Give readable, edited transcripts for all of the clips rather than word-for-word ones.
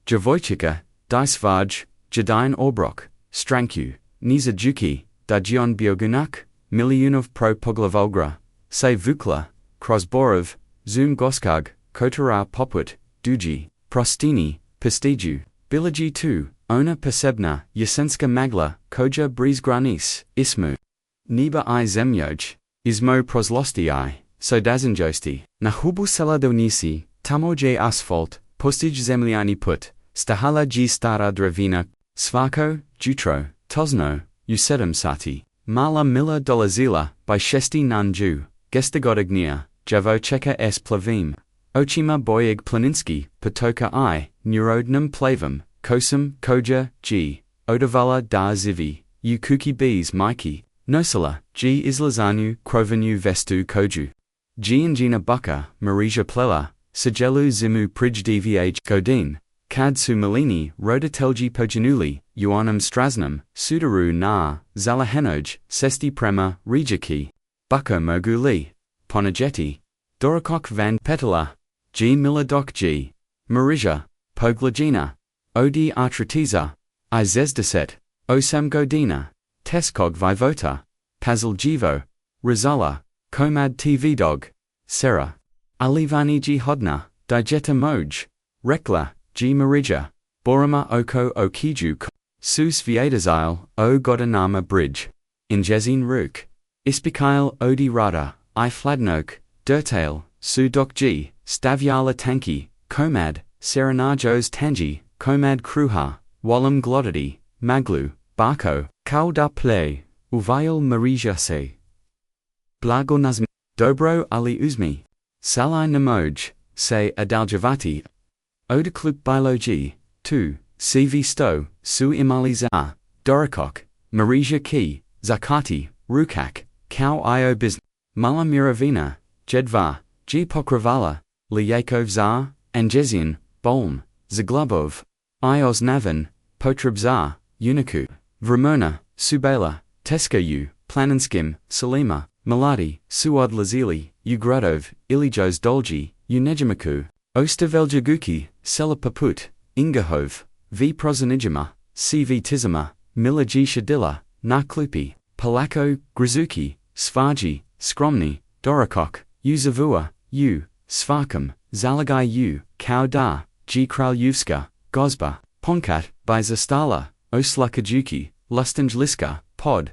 Djevojčica, daje svoj, jedini obrok, strancu, znajući, daje bjegunac, milijunaš pro poglavlja, se vukla, kroz borov, zum goskog, kotara poput, dugi, prostini, prestigiu, bilagi tu, ona posebna, jesenska magla, koja briz granis, ismu. Niba I zemljoj, izmo prozlosti I, so dazinjosti, na hubu sela donisi, tamo je asfalt, postij zemljani put, stahala G stara dravina, svako, jutro, tozno, usedem sati, mala mila dolazila, by šesti nađu, geste godignija, Djevojčica s plavim, očima bojeg planinski, potoka I, neurodnem plavam, kosam, koja, G, odavala da zivi, u kuki bees Mikey, nosila, G izlazanju, krovenu vestu koju. G Njina buka, Marija plela, Sigelu zimu prij dvh godin, kad su malini roditelji pojanuli, uanam strasnam, sudaru na, zalahenoj, sesti prema, rijaki, buka mogu li, ponajeti, dorakok van petala, G miladok G, Marija, poglagina, odi atratiza, I zezdeset, osam godina, teskog vivota, pazaljivo, rizala, komad tv dog, sera, alivani G hodna, digeta moj, rekla, G marija, borama oko okiju, su svietazile, o godanama bridge, injezin ruk, ispikail odi rada, I fladnok, dertail, su dok G, stavyala tanki, komad, serenajos tangi, komad kruha, walam glodity, maglu, barko, kao da play, uvayal marija se. Blago nazmi, dobro ali uzmi, salai namoj, se adaljavati, odekluk biologi, tu, cv sto, su imali za, dorakok, marija ki, zakati, rukak, kao io bizn, mala miravina, jedva, G pokravala, lijekov za, anjezian, bolm, zaglubov, ios navan, potreb za, uniku, vremona, subela, teskayu, planinskim, salima, maladi, suod lazili, ugradov, ilijos dolgi, unejamaku, ostaveljaguki, sela paput, ingahov, v prozanijama, cv tizama, milaji shadilla, naklupi, palako, grizuki, svaji, skromni, dorakok, uzavua, svakam, zalagai kao da, G kraljuvska, gozba, ponkat, by zastala, oslakajuki, lustanjliska, pod,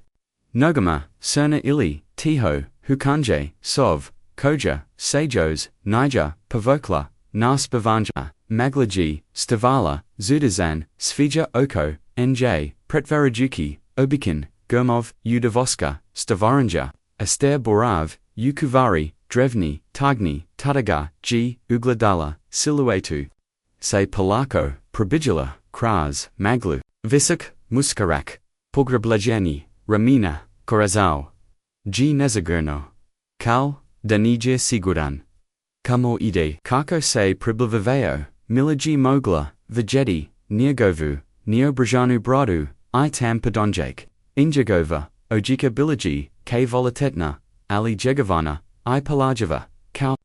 nogama, cerna ili, tiho, hukanje, sov, koja, sejos, nija, pavokla, nas bavanja, maglaji, stavala, zudazan, svija oko, nj, pretvarajuki, obikin, gomov, udavoska, stavaranja, aster borav, ukuvari, drevni, tagni, tadaga, G, ugladala, siluetu, se palako, probijala, kras, maglu, visok, muskarak, pogreblejeni, ramina, korazao, G nezagurno, kal, danija siguran, kamo ide, kako se priblivaveo, milaji mogla, vegeti, njegovu, neobražanu bradu, I tam podonjak, injagova, ojika bilaji, ke volatetna, ali jegovana, I palajava, kao,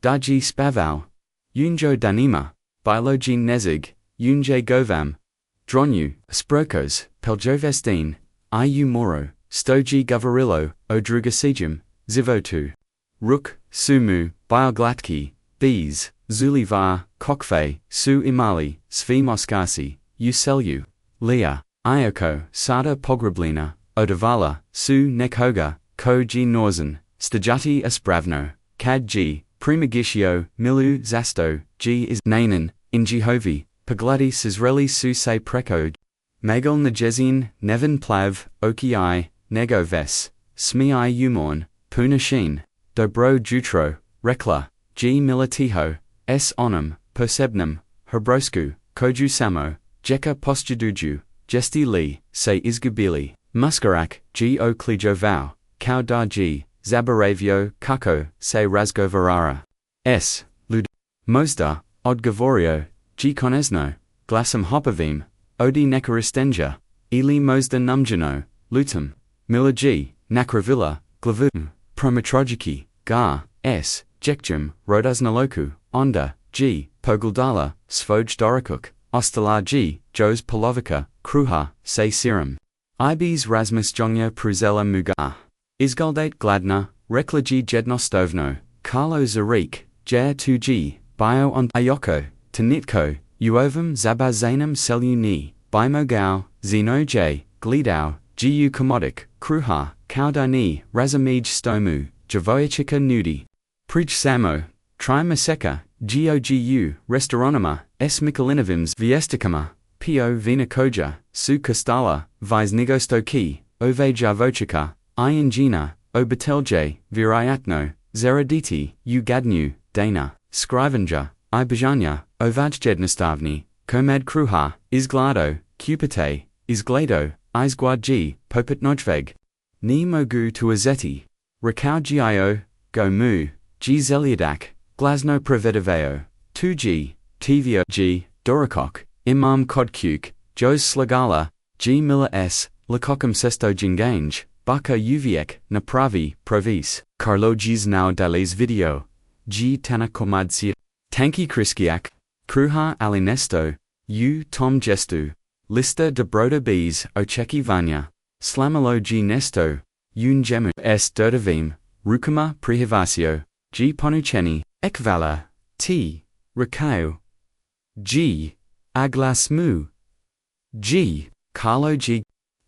daji spavao, unjo danima, biologi nezig, unje govam, dronju, sprokos, peljovestin, I moro, stoji govorilo, odrugasijum, zivotu, ruk, sumu, bioglatki, bees, zulivar, kokfe, su imali, svi moskasi, uselju, lia, ioko, sada pogreblina, odavala, su nekoga, ko G norzen, stajati aspravno, kad G, primigitio, milu zasto, G is nanan, injihovi, pagladi sizreli su se preko, magal najezin, nevan plav, oki I, nego ves, smi I umorn, punashin, dobro jutro, rekla, G milatiho, s onum, persebnum, hebrosku, koju samo, jeka postjuduju, gesti li, se izgubili, muskarak, G o klijovao, kao da G, zaboravio, kako, se razgovarara. S. Lud. Mozda, odgovorio, G konesno, glasam hopovim, odi nekoristenja, ili mozda numjano, lutum, mila G, nakravila, glavum, prometrojiki, ga, S, jekjum, rodaznaloku, onda, G, poguldala, svoj dorakuk, Ostala G, Jos Polovica, Kruha, Se Serum. Ibis Rasmus Jonja Pruzella Muga. Izguldate Gladna, Reklaji Jednostovno, Carlo Zarik, Jer 2G, Bio on Ayoko, Tanitko, Uovam Zabazanum Seluni, Bimogao, Zeno J, Glidau, Gu Komodik, Kruha, Kaudani, Razamij Stomu, Djevojčica Nudi. Prij Samo, Trimaseka, Gogu, Restauronoma, S. Mikalinovims Viestikama, Pio Vina Koja, Su Kostala, Visnigostoki, Ove Djevojčica, Ingina, Obatelje, Virayatno, Zeraditi, Ugadnu, Dana, Skrivanja, Ibajanya, Ovaj Jednostavni, Komad Kruha, Izglado, Cupite, Izglado, Izguadji, Popet Nojveg. Ni mogu tuazeti. Rakau Gio, Go mu, G Zeliodak, Glasno Provediveo, 2G, Tvio G, Dorakok, Imam Kodkuk, Jos Slagala, G Miller S, Lakokam Sesto Jingange, Baka Uviek, Napravi, Provis, Carlo G's now Dales Video, G Tanakomadsi, Tanki Kriskiak, Kruha Alinesto, U Tom Gestu, Lista Dobrote Bees Očekivanja, Slamalo G Nesto, Yun Jemu S Derdavim, Rukama Prihivasio, G Ponucheni, Ekvala, T, Rakau, G, Aglasmu, G, Carlo G,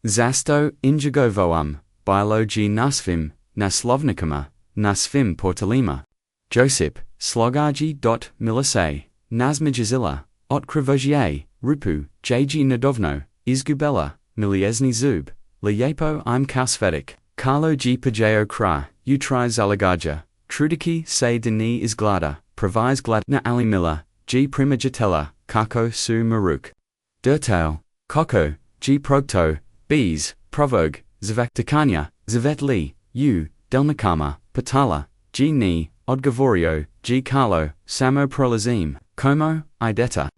Zasto Injagovoam, Bilo G Nasvim, Naslovnikama, Nasvim Portalima, Josip, Slogaji. Milase, Nazmijazilla, Otkrivojier, Rupu, JG Nadovno, Izgubela, Miliezni Zub, Lijepo im Kausvedik, Carlo G Pajeo Kra, Utri Zalagaja, Trudiki Se Deni Izglada, Provis Gladna Ali Miller, G Primajatella, Kako Su Maruk. Dertail, Koko, G Progto, Bees, Provog, Zvaktakanya, Zvet Li, U, Delnakama, Patala, G Ni, Odgavorio, G Carlo, Samo Prolazim, Como, Ideta.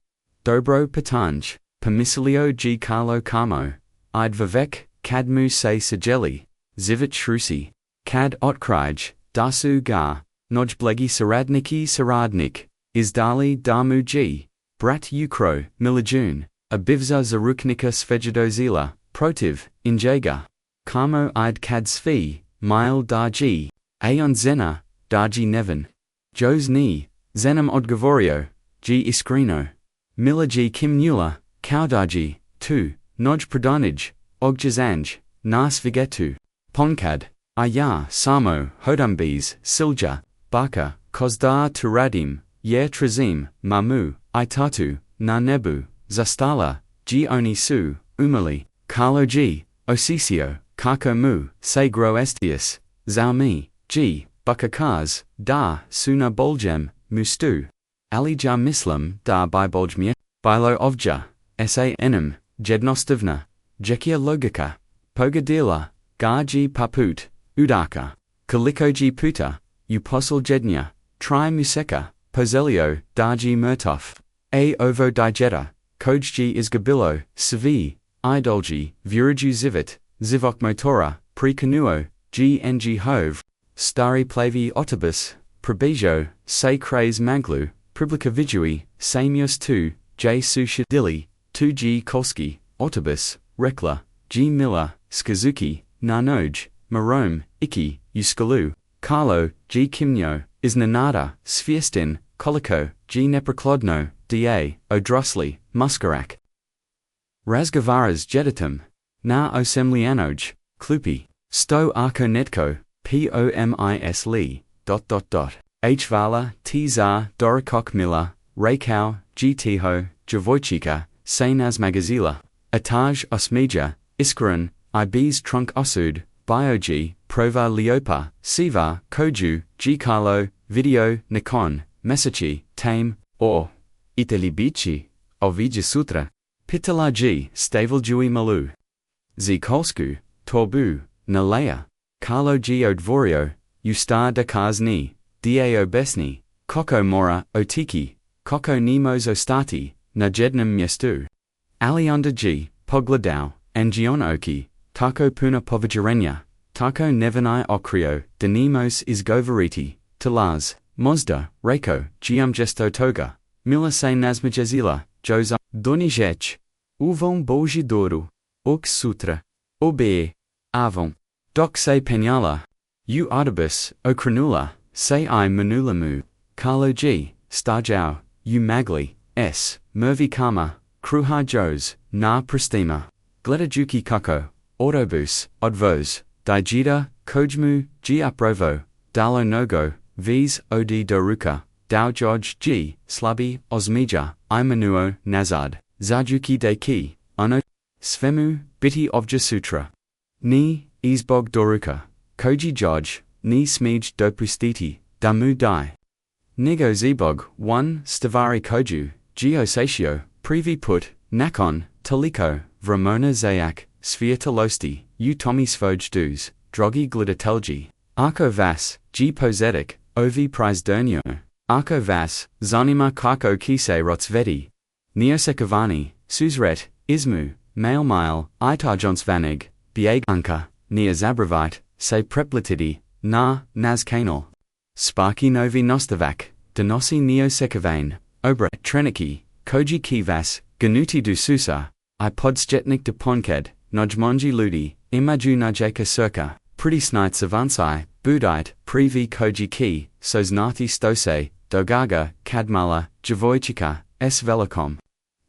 Dobro Patanj, Permisilio G Carlo Camo, Id Vivek, Kadmu Se Sajeli, Zivit Shrusi, Kad Otkrij, Dasu Gar, Nojblegi Saradniki Saradnik, Izdali Damu G, Brat Ukro, Milajun, Abivza Zaruknika Svedjadozila, Protiv, Injaga, Kamo Id Kad Svi, Mile Darji, Ayon Zena, Darji Nevin, Jos Ni, Zenam Odgavorio, G Iskrino, Mila G Kim Nula, Kaudarji, 2, Noj Pradanij, Ogjazanj, Nas Vigetu, Ponkad, Aya Samo, Hodambis, Silja, Baka, Kozdar Turadim, Yer Trazim, Mamu, Itatu, Nanebu, Zastala, G Onisu, Umali, Carlo G, Osisio, Kako Mu, Sagro Estius, Zaumi, G, Bukakaz, Da, Suna Boljem, Mustu, Alija Mislam, Da Biboljmir, Bilo Ovja, Sa Enem, Jednostivna, Jekia Logika, Pogadila, Garji Paput, Udaka, Kalikoji Puta, Uposel Jednya, Tri Museka, Pozelio, Darji Murtof, A Ovo Digeta, Kojji Izgabilo, Svi, Idolji, Vuraju Zivit, Zivok Motora, Prekanuo, G Hove, Stari Plavi Otobus, Probejo, Se Krais Maglu, Priblica Vidui, Samius 2, J Sushadili, 2G Kolski, Autobus, Rekla, G Miller, Skazuki, Nanoj, Marome, Iki, Uskalu, Carlo, G Kimnyo, Isnanada, Sviestin, Koliko, G Neproklodno, Da, Odrosli, Muskarak. Razgavaras Jeditum, Na Osemlianoj, Klupi, Sto Arko Netko, Pomisli, Hvala, Tzar, Dorakok Miller, Rakau, G Tiho, Djevojčica, Se Nazmagazila, Ataj Osmija, Iskaran, Ibis Trunk Osud, Biogi, Prova Leopa, Siva, Koju, G Carlo, Video, Nikon, Mesachi, Tame, or Italibici, Ovija Sutra, Pitala G, Staveljui Malu, Z Kolsku, Torbu, Nalaya, Carlo G Odvorio, Ustar Dakazni, Dao Besni, Koko Mora, Otiki, Koko Nemos Ostati, Najednam Miestu, Alianda G, Pogladao, Angion Oki, Tako Puna Povajarenya, Tako Nevanai Okrio, Denimos Izgovariti, Talaz, Mozda, Reiko, Giumgesto Toga, Mila Se Nazmajazila, Joza, Donijeć, Uvom Boži Doru, Ok Sutra, Obe, Avom, Dok se penjala, U Audibus, Okranula, se I Manulamu, Carlo G, Starjao, U Magli, S, Mervi Kama, Kruha Jos, Na Pristima, Gletajuki Kako, Autobus, Odvos, Dijita, Kojmu, G Uprovo, Dalo Nogo, Vs Od Doruka, Dao Joj G, Slubby, Osmija, Imanuo, Nazad, Zajuki Deki, Uno, Svemu, Biti Ovja Sutra. Ni, Izbog Doruka, Koji Joj, Ni Smij Dopustiti, Damu Dai. Nigo Zebog, 1, Stavari Koju, Geosatio, Privi Put, Nakon, Toliko, Vramona Zayak, Svietalosti, U Tomi Svoj Dus, Drogi Glitatelji, Arko Vas, G Pozetic, Ovi Prizdernio, Arko Vas, Zanima Kako Kise Rotsveti, Neosekavani, Suzret, Ismu, Mail, Itarjonsvanig, Bieg Anka, Nia Zabravite, Se Preplitidi, Na, Nazkanal. Sparky Novi Nostavak, Donosi Neosekavane, Obra Treniki, Koji Kivas, Ganuti du Susa, I Podsjetnik de Ponked, Nojmonji Ludi, Imaju Najeka Circa, Pretty Snight Savansai, Budite, Privi Koji Ki, Soznati Stose, Dogaga, Kadmala, Djevojčica, S Velikom.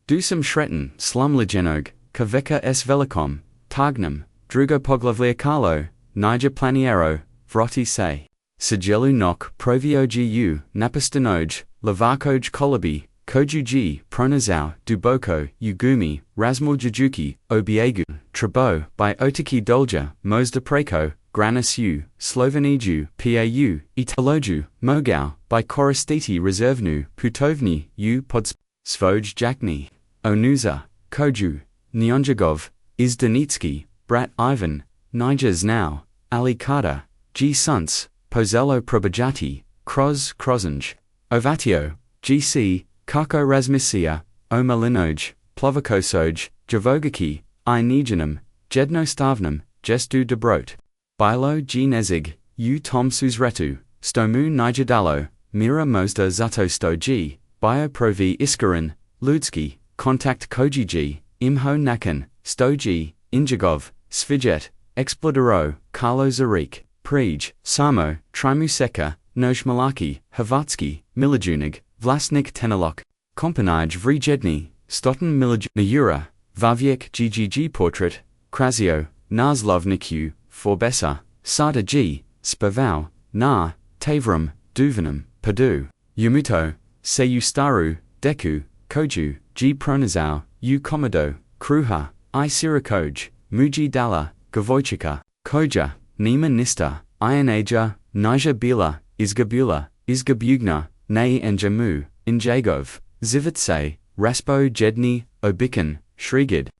Dusam Shretten, Slum Legenog, Kaveka S Velikom, Tagnam, Drugo Poglavlia Carlo, Niger Planiero, Vroti Se. Sigelu Nok, Proviogu, Napastanoj, Lavakoj Kolabi, Kojuji, Pronazao, Duboko, Ugumi, Razmul Jajuki, Obiegu, Trabo, by Otiki Dolja, Mosda Preko, Granis U, Sloveniju, Pau, Italoju, Mogao, by Koristiti Reservnu, Putovni, U Pods, Svoj Jakni, Onuza, Koju, Nionjagov, Izdanitski, Brat Ivan, Niger Znao, Ali Kada, G Suns, Pozelo Probajati, Kroz Krozenj, Ovatio, GC, Kako Razmisia, Omalinoj, Plovakosoj, Javogaki, I Nijanum, Jedno Stavnum, Gestu Dobrote, Bilo G Nezig, U Tom Suzretu, Stomu Nijadalo, Mira Mosda Zato Sto G, Bio Provi Iskarin, Ludski, Contact Koji G, Imho Nakan, Sto G, Injagov, Svijet, Explodero, Carlo Zarik, Prij, Samo, Trimuseka, Noj Malaki, Havatsky, Milijunig, Vlasnik Tenalok, Kompanij Vrijedni, Stotten Milij Miura, Vaviek GGG Portrait, Krasio, Naslovniku, Forbesa, Sada G, Spavau, Na, Tavrum, Duvenum, Padu, Yumuto, Seyustaru, Deku, Koju, G Pronazau, U Komodo, Kruha, I Sirakoj, Muji Dala, Djevojčica, Koja, Nima Nista, Ionaja, Nija Bila, Izgabula, Izgabugna, Nay Enjamu, Injagov, Zivitse, Raspo Jedni, Obikan, Shrigid.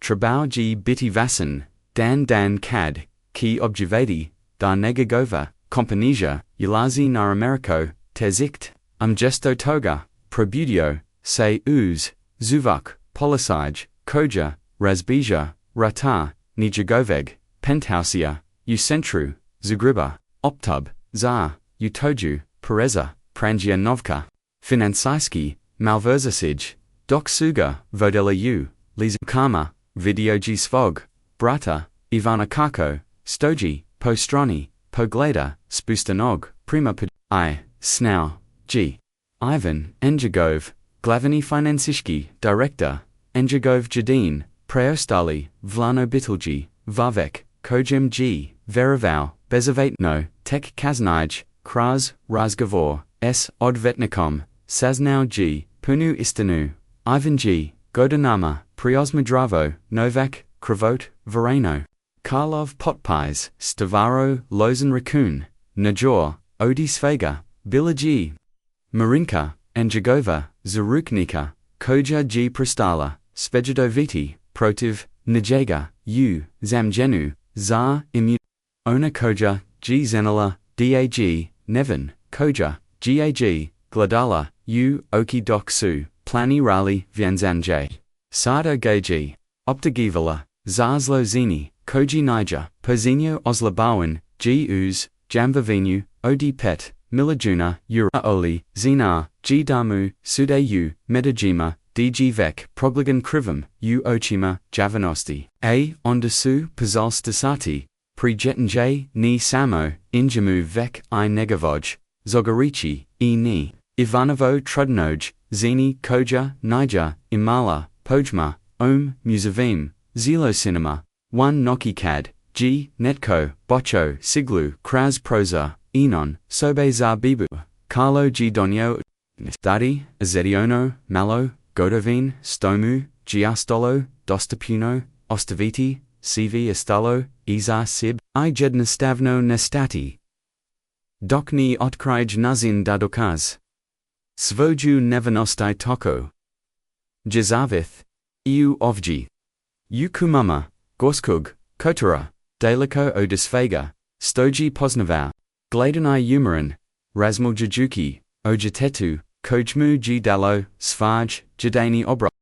Trabau G Biti Vasan, Dan Kad, Ki Objevati, Da Negagova, Kompanija, Yulazi Naramerico, Tezikt, Gesto Toga, Probudio, Se Uz, Zuvak, Polisaj, Koja, Razbija, Rata, Nijagoveg, Penthousia, Ucentru, Zugriba, Optub, Za, Utoju, Pereza, Prangia Novka, Finansijski, Malverzasij, Dok Suga, Vodela U, Lizakama, Videogi Svog, Brata, Ivana Kako, Stoji, Postroni, Pogleda, Spustanog, Prima I, Snau, G. Ivan, Enjagov, Glavani Finansishki, Director, Enjagov Jadin, Preostali, Vlano Bitlji, Vavek, Kojem G, Veravau, Bezavatno, Tek Kaznij, Kraz, Razgovor, S. Odvetnikom, Saznau G, Punu Istanu, Ivan G, Godanama, Priosmadravo, Novak, Kravot, Verano, Karlov Potpies, Stavaro, Lozen Raccoon, Najor, Odi Svega, Bila G, Marinka, Enjagova, Zaruknika, Koja G Prastala, Spejadoviti, Protiv, Nijaga, U, Zamjenu, Za, Imu, Ona Koja, G Zenala, Dag, Nevin, Koja, Gag, Gladala, U, Oki Dok Su, Plani Rali, Vyanzanjay, Sada Gaji, Optagivala, Zarslo Zini, Koji Niger, Pozinho Oslabawan, G Uz, Jamvavinu, Odi Pet, Milijuna, Ura Oli, Zinar, G Damu, Sudeyu, Medajima, dg vek progligan krivam, u očima, javanosti. A. Onda su, pozalstasati, prijetenje, ni samo, injamu vek I negavoj, zogarichi, ni. Ivanovo trudnoj, zini, koja, nija, imala, pojma, musavim, zelo cinema, 1 noki kad, g, netko, bocho, siglu, kraz proza, enon, sobe za bibu, carlo g donio, dadi, azediono, malo, godovin, stomu, giastolo, dostapuno, ostaviti, cv estalo, iza sib, I jednastavno nestati. Dok ni otkrij nazin da dokaz. Svoju nevanosti toko. Jezavith, iu ovji. Ukumama, gorskug, kotura, daleko odisvega, stoji poznava, gladenai umaran, razmuljajuki, ojatetu, kojmu g dalo, svaj, jedini obrok.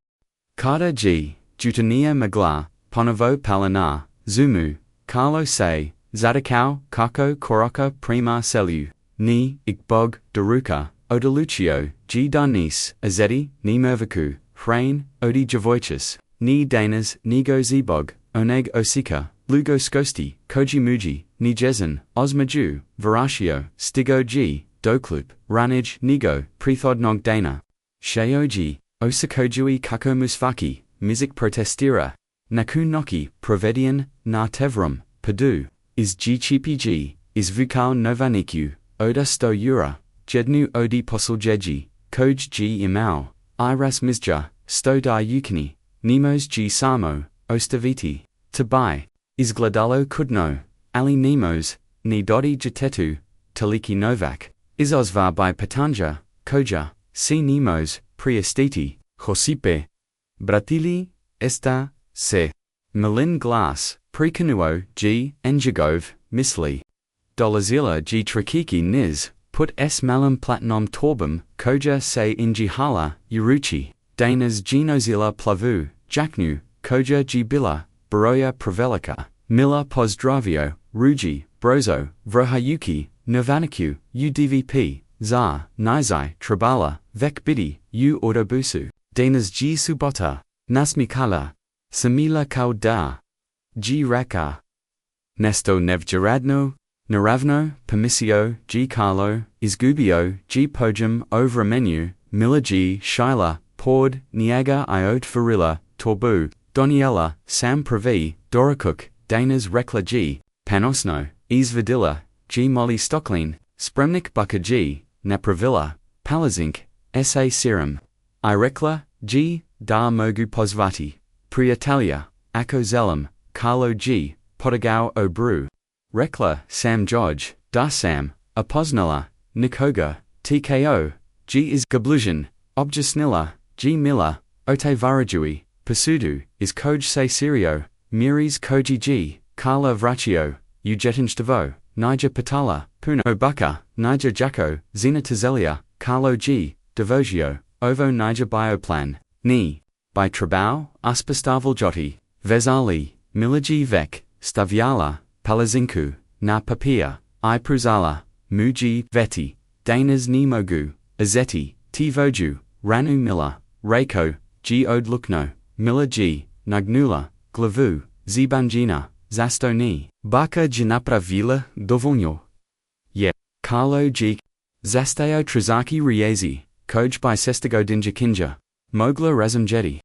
Kada g, jutania magla, ponovo palana, zumu, carlo se, zadakau, kako koraka prima selu, ni, ikbog, daruka, odalucio, g danis, azeti, ni mervaku, hrain, odi Djevojčica, ni danas, nigo zebog, oneg osika, lugo skosti, koji muji, ni jezan, osmaju, varashio, stigo g, doklup, ranij, nigo, prethodnog dana. Shayoji, osakojui kako musfaki, mizik protestira, nakun noki, provedian, na tevrum, padu, is gchpg, is vukal novaniku, oda sto ura, jednu odi posuljeji, koj g imau, iras mizja, sto di ukini, nemos g samo, ostaviti, tabai, is gladalo kudno, ali nemos, ni dodi jatetu, taliki novak, is ozvar by patanja, koja, si nemos, priestiti, josipe, bratili, esta, se, malin glass, prekanuo, g, enjagov, misli, dolazila g trakiki niz, put s malam platinum torbum, koja se injihala, uruchi, danas genozila plavu, jaknu, koja g bila, baroya pravelica, mila pozdravio, ruji, brozo, vrohayuki, novaniku, udvp, za, nizai, trabala, vek biti, u ordobusu, danas g subota, nasmikala, samila kauda, g raka, nesto nevjaradno, naravno, permisio, g carlo, izgubio, g pojum over menu, mila g shila, pord, niaga iot farilla, torbu, doniela, sam pravi, dorakuk, danas rekla g, panosno, izvadilla, g molly stocklin, spremnik buka g, napravilla, palazink, sa serum, irekla, g, da mogu pozvati, priatalia, ako zelam, carlo g, podagao obru, rekla, sam George, da sam, apoznala, nikoga, tko, g is gablusion, objesnila, g mila, ote varajui, pasudu, is koj se sirio, miris koji g, carla vrachio, ujetinjtavo, nija patala, puna obuka, nija jako, zina tazelia, carlo g, devogio, ovo nija bioplan, ni, by trabao, uspostavil joti, vezali, milagi vek, staviala, palazinku, na papia, I pruzala, muji, veti, danas ni mogu, azeti, tivoju, ranu mila, reiko, g odlukno, mila g, nagnula, glavu, zibanjina, zastoni, baka jnapravila, dovolnyo. Ye, carlo g, zasteo trizaki riezi, koj by sestigo dinjakinja, mogla razumjeti.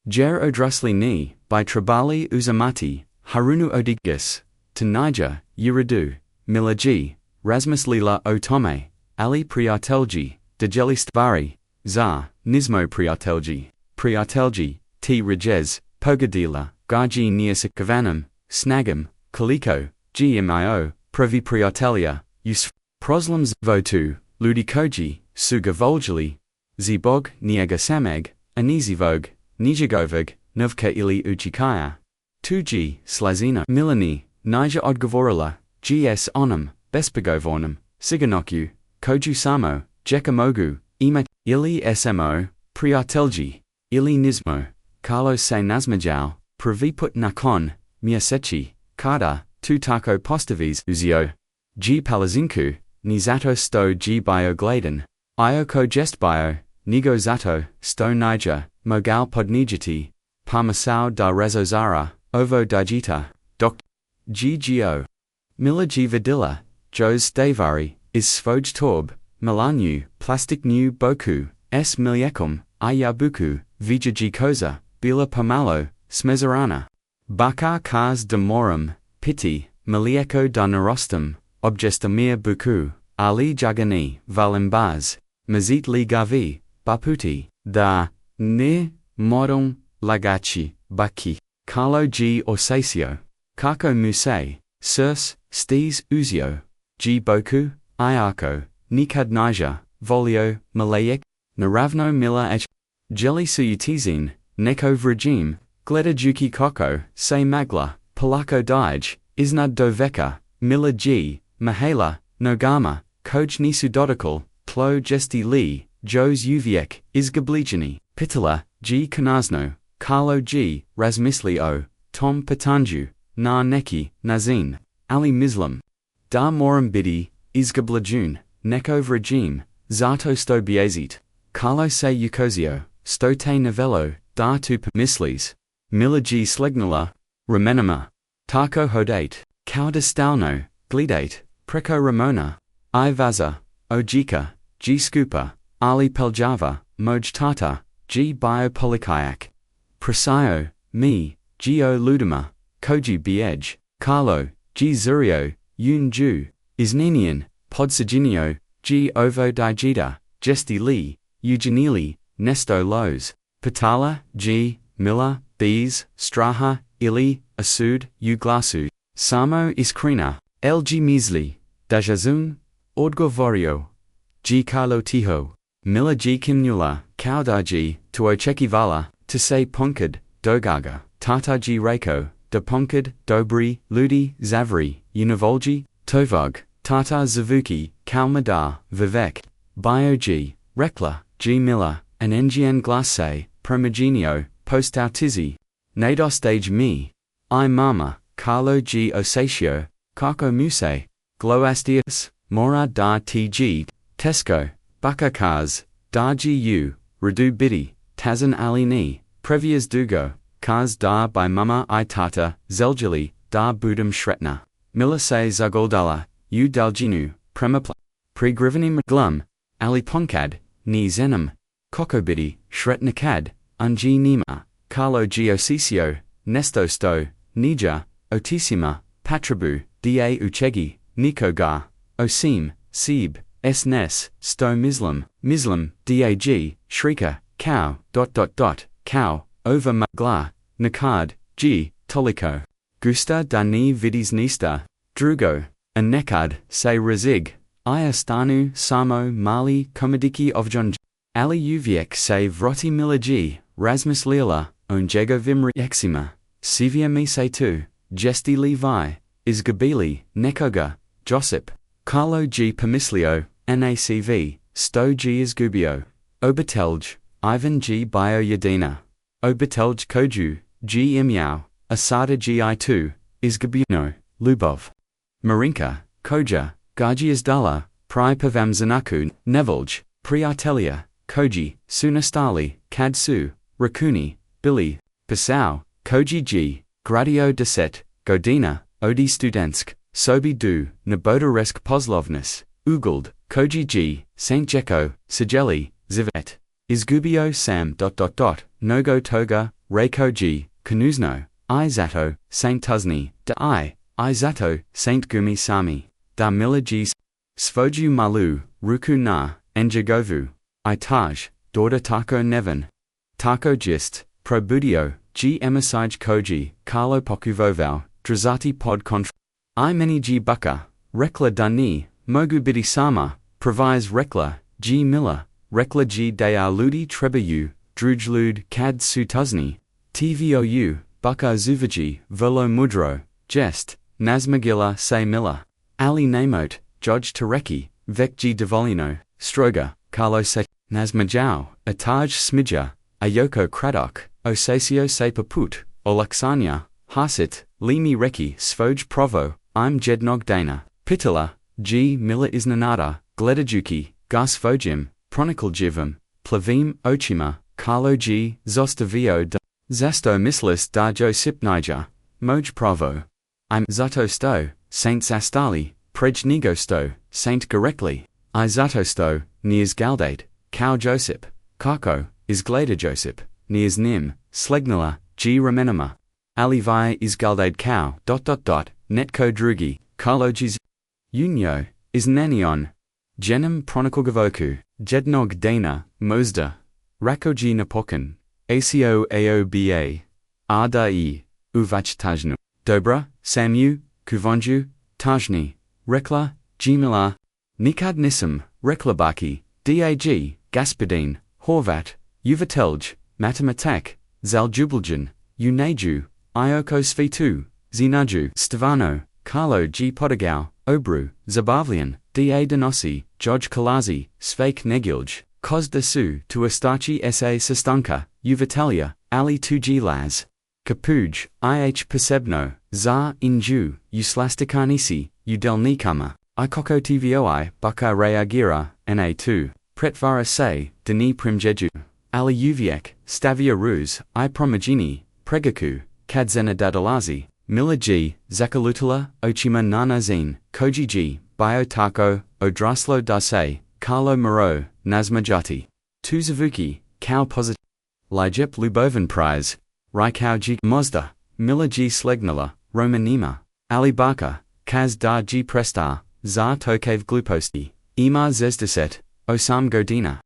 Jer odrusli ni, by trabali uzamati, harunu odigis, tanija, uradu, mila g, rasmus lila otome, ali priatelji, dejeli stvari, za, nismo priatelji, t rejez, pogadila, gaji niasikavanam, snagam, koliko, gmio, pravi priatelia, us, proslams, votu, ludikoji, suga voljali, zibog, niega sameg, anizivog, nijagovog, novka ili uchikaya. 2g, slazino, milani, nija odgovorila, gs onam, bespegovornam, siganoku, koju samo, jeka mogu, imat, ili smo, priatelji, ili nismo, carlo se nazmajao, praviput nakon, miasechi, kada, tu tako postavis uzio, g palazinku, ni zato sto g bio gladen, ioko jest bio, nigo zato, sto nija, mogal podnijiti, parmasao da rezozara, ovo dajita, dok. Ggo. Mila vidila, jos stavari, is svoj torb, milanju, plastic new boku, s miljekom, ayabuku, vijiji koza, bila pomalo, smezarana. Bakar kaz demorum, piti, milieko da narostum, objestamir buku, ali jagani, valimbaz, mazit li gavi, baputi, da, ne, modong, lagachi, baki, carlo g orsasio, kako musei, surs, stes uzio, g boku, iako, nikad volio, malayek, naravno mila h. Jeli suyutizin, neko vrajim, gleda juki koko, se magla, polako dij, iznad do veka, mila g, mahala, nogama, koj nisu dodikal, tlo gesti li, jos uviek, izgablijani, pitala, g kanazno, carlo g, razmisli o, tom patanju, na neki, nazin, ali mislam. Da moram biti, izgablajun, neko vrajim, zato sto biezit, carlo se yukozio, sto te novello, da tu mislis, mila g slegnula, remenama, tako hodate, kauda stalno, glidate, preko ramona, I vaza, ojika, g skupa, ali peljava, moj tata, g bio polikayak, presio, me, go ludima, koji biej, carlo, g zurio, yun ju, isninian, podsjeća, g ovo digita, gesti li, eugenili, nesto los, patala, g, mila, bees, straha, ili, asud, uglasu, samo iskrina, lg misli, dajazun, odgovorio, g carlo tiho, mila g kimnula, kaudaji, tu očekivala, to se punkad, dogaga, tata g reko, de punkad, dobri, ludi, zavri, univolgi, tovug, tata zavuki, kalmada, vivek, bio g, rekla, g mila, an ngn glasse, promigenio, postautizi, nadostage me, I mama, carlo g osatio, kako muse, gloastius, mora da tg, tesco, bakakaz, da gu, redu biti, tazan ali ni, previas dugo, kaz da by mama I tata, zeljali, da budum shretna, mila se zagoldala, u daljinu, premapla, pregrivenim glum, ali punkad, ni zenem, kokobiti, shretnikad, ungi nima, carlo geosisio, nesto sto, nija, otissima, patrabu, da uchegi, nikoga, osim, sib, snes, sto mislam, dag, shrika, cow, cow, over magla, nakad, g, toliko, gusta da ni vidis nista, drugo, and nekad, se razig, I stanu, samo, mali, komediki ovjonj, ali uviek se vroti milagi, rasmus lila, onjego vimri exima, sivia mi se tu, gesti li vi, izgabili, nekoga, josip, carlo g permislio, nacv, sto g izgubio, obitelj, Ivan g bio jedina, obitelj koju, g imyao, asada gi tu, izgabino, lubov, marinka, koja, gaji izdala, pri pavam zanaku, nevolj, priatelia, koji, sunastali, kadsu, rakuni, bili, pisau, koji g, gradio deset, godina, odi studentsk, sobi du, nabodaresk poslovnis, ugald, koji g, Saint Jeko, Sigeli, zivet, izgubio sam. Nogo toga, Reiko g, Kanuzno, I zato, Saint Tuzni, da I zato, Saint Gumi Sami, da mila g, Svoju malu, Ruku na, Enjagovu, I taj, Dorda tako neven, tako gist, probudio, g emisij koji, Carlo pokuvovau, Drazati pod contra, I meni g buka, Rekla dani, mogu biti sama, provis rekla, g mila, rekla g dea ludi trebayu, drujlud kad su tuzni, tvou, buka zuvaji, volo mudro, gest, nazmagila se mila, ali namote, judge tereki, vek g devolino, stroga, Carlo se, nazmajau, ataj smidja, ayoko kradok, osasio se paput, olaksanya, hasit, limi reki svoj provo, I'm jednog dana, pitala, g mila iznanada, gledajuki, gas vojim, pronikal jivum, plavim ochima, Carlo G. Zostavio da Zasto Mislis da Josipnija, Moj Pravo. I'm Zato Sto, Saint Zastali, Prej Nego Sto, Saint Garekli, I Zato Sto, Nias Galdate, Kao Josip, Kako, is Glada Josip, Nias Nim, Slegnila, G. Ramenama. Ali Via is Galdade Kao, Netko Drugi, Carlo G. Unio, is Nanion. Jenem Pronikogavoku, Jednog Dana, Mozda, Rakoji Napokan, Aco Aoba, Ardai, Uvach Tajnu, Dobra, Samu, Kuvonju, Tajni, Rekla, Gmila, Nikad Nisam, Reklabaki, Dag, Gaspadine, Horvat, Uvatelj, Matematak, Zaljubeljan, Unaju, Ioko Svitu, Zinaju, Stevano, Carlo G. Podagao, Obru, Zabavlian, Da Donosi, Joj Kalazi, Sveik Negilj, Kozdasu, Tuastachi sa Sastanka, Uvitalia, Ali 2G Laz. Kapuj, Ih Persebno, Za Inju, Uslastikanisi, Udelnikama, Ikoko Tvoi, Baka Reagira, Na2, Pretvara Se, Deni Primjeju, Ali Uviek, Stavia Ruz, I Promagini, Pregaku, Kadzena Dadalazi, Mila G, Zakalutala, Ochima Nana Zine, Koji G, Biotako, Odraslo Dase, Carlo Moreau, Nazmajati. Tuzavuki, Kao Posit. Lijep Lubovan Prize. Raikau G. Mozda, Mila G. Slegnala, Romanima, Ali Baka, Kaz Da G. Prestar, Za Tokav Gluposti, Ima Zezdeset, Osam Godina.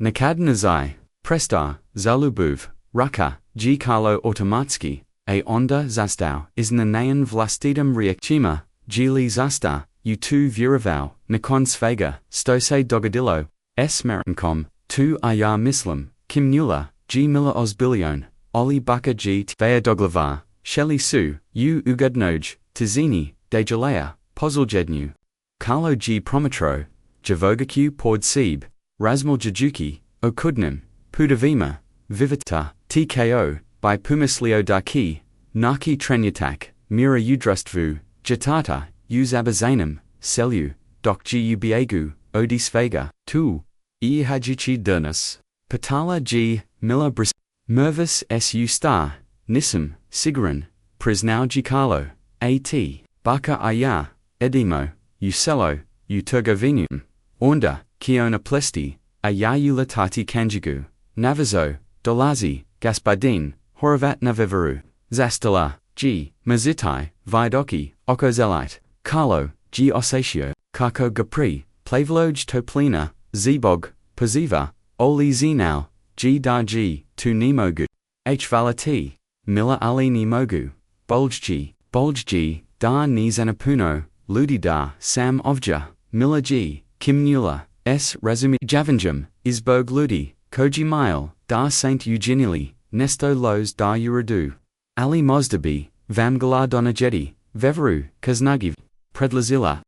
Nakad Nazai, Prestar, Zalubuv, Raka, G. Carlo Automatski, A Onda Zastau, Iznanayan Vlastidum Riekchima, Gili Zasta, U2 Vuravau, Nikon Svega, Stose Dogadillo, S. Marinkom, Tu Ayar Mislam, Kim Nula, G. Miller Osbilion, Oli Baka G. Tvea Doglavar, Shelley Su, U Ugadnoj, Tizini, Dejalea, Pozuljednu. Carlo G. Prometro, Djevojčica Pord Seb, Razmal Jajuki, Okudnim, Pudavima, Vivita, TKO, by Pumislio Daki, Naki Trenyatak, Mira Udrustvu, Jatata, Uzabazanum, Selu, Dok Gu Biegu, Odi Svega, Tu, E. Hajichi Durnus, Patala G. Miller Bris, Mervis Su Star, Nissim, Sigaran, Prisnau Gicalo, A.T., Baka Aya, Edemo, Ucelo, Uturgovinium, Ornda, Kiona Plesti, Ayayulatati Kanjigu, Navazo, Dolazi, Gaspadin, Horavat Navivaru, Zastala, G. Mazitai, Vidoki, Okozelite, Carlo, G. Osatio, Kako Gapri, Plavloj Toplina, Zebog, Poziva, Oli Zinal, G. Da G. Tu Nemogu, H. Valati, Mila Ali Nemogu, Boljgi, Da Nizanapuno, Ludi Da, Sam Ovja, Mila G. Kim Nula, S. Razumi Javanjum, Isberg Ludi, Koji Mile, Da Saint Eugenili, Nesto Los Da Uradu, Ali Mozdabi, Vamgala Donajedi, Veveru, Kaznagiv, Predlazila,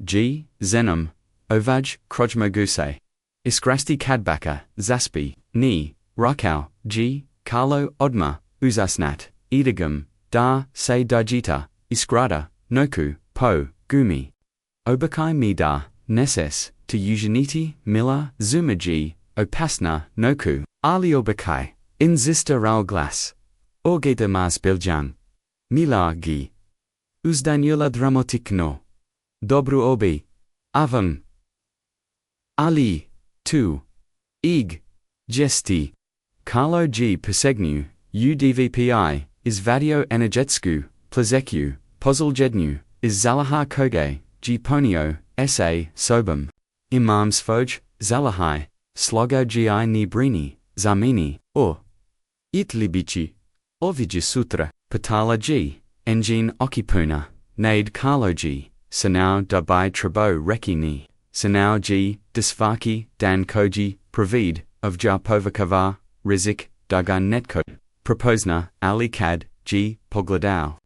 G. Zenum, Ovaj, Krojmoguse, Iskrasti Kadbaka, Zaspi, Ni, Rakau, G. Carlo Odma, Uzasnat, Edagum, Da, Se Dajita, Iskrada, Noku, Po, Gumi. Obakai Mida, Neses, to Eugeniti, Mila, Zumaji, Opasna, Noku, Ali Obakai, Inzista Raul Glass, Orgeta Mas Biljang, Milagi, Uzdanula Dramotikno, Dobru Obi, Avan, Ali, Tu, Ig, Gesti, Carlo G. Persegnu, UDVPI, Izvadio Energetsku, Plazekju, Pozuljednu, Is Zalahar Koge, G. Ponio, S.A. Sobum, Imam Svoj, Zalahai, Slogo Gi Nibrini, Zamini, Or, Itlibici, Orviji Sutra, Patala G. Engine Okipuna, Nade Carlo G. Sanau Dabai Trabo Rekini, Sanau G. Disfaki, Dan Koji, Pravid, of Jarpovakava, Rizik, Dagan Netko, Proposna, Ali Kad, G. Pogladao.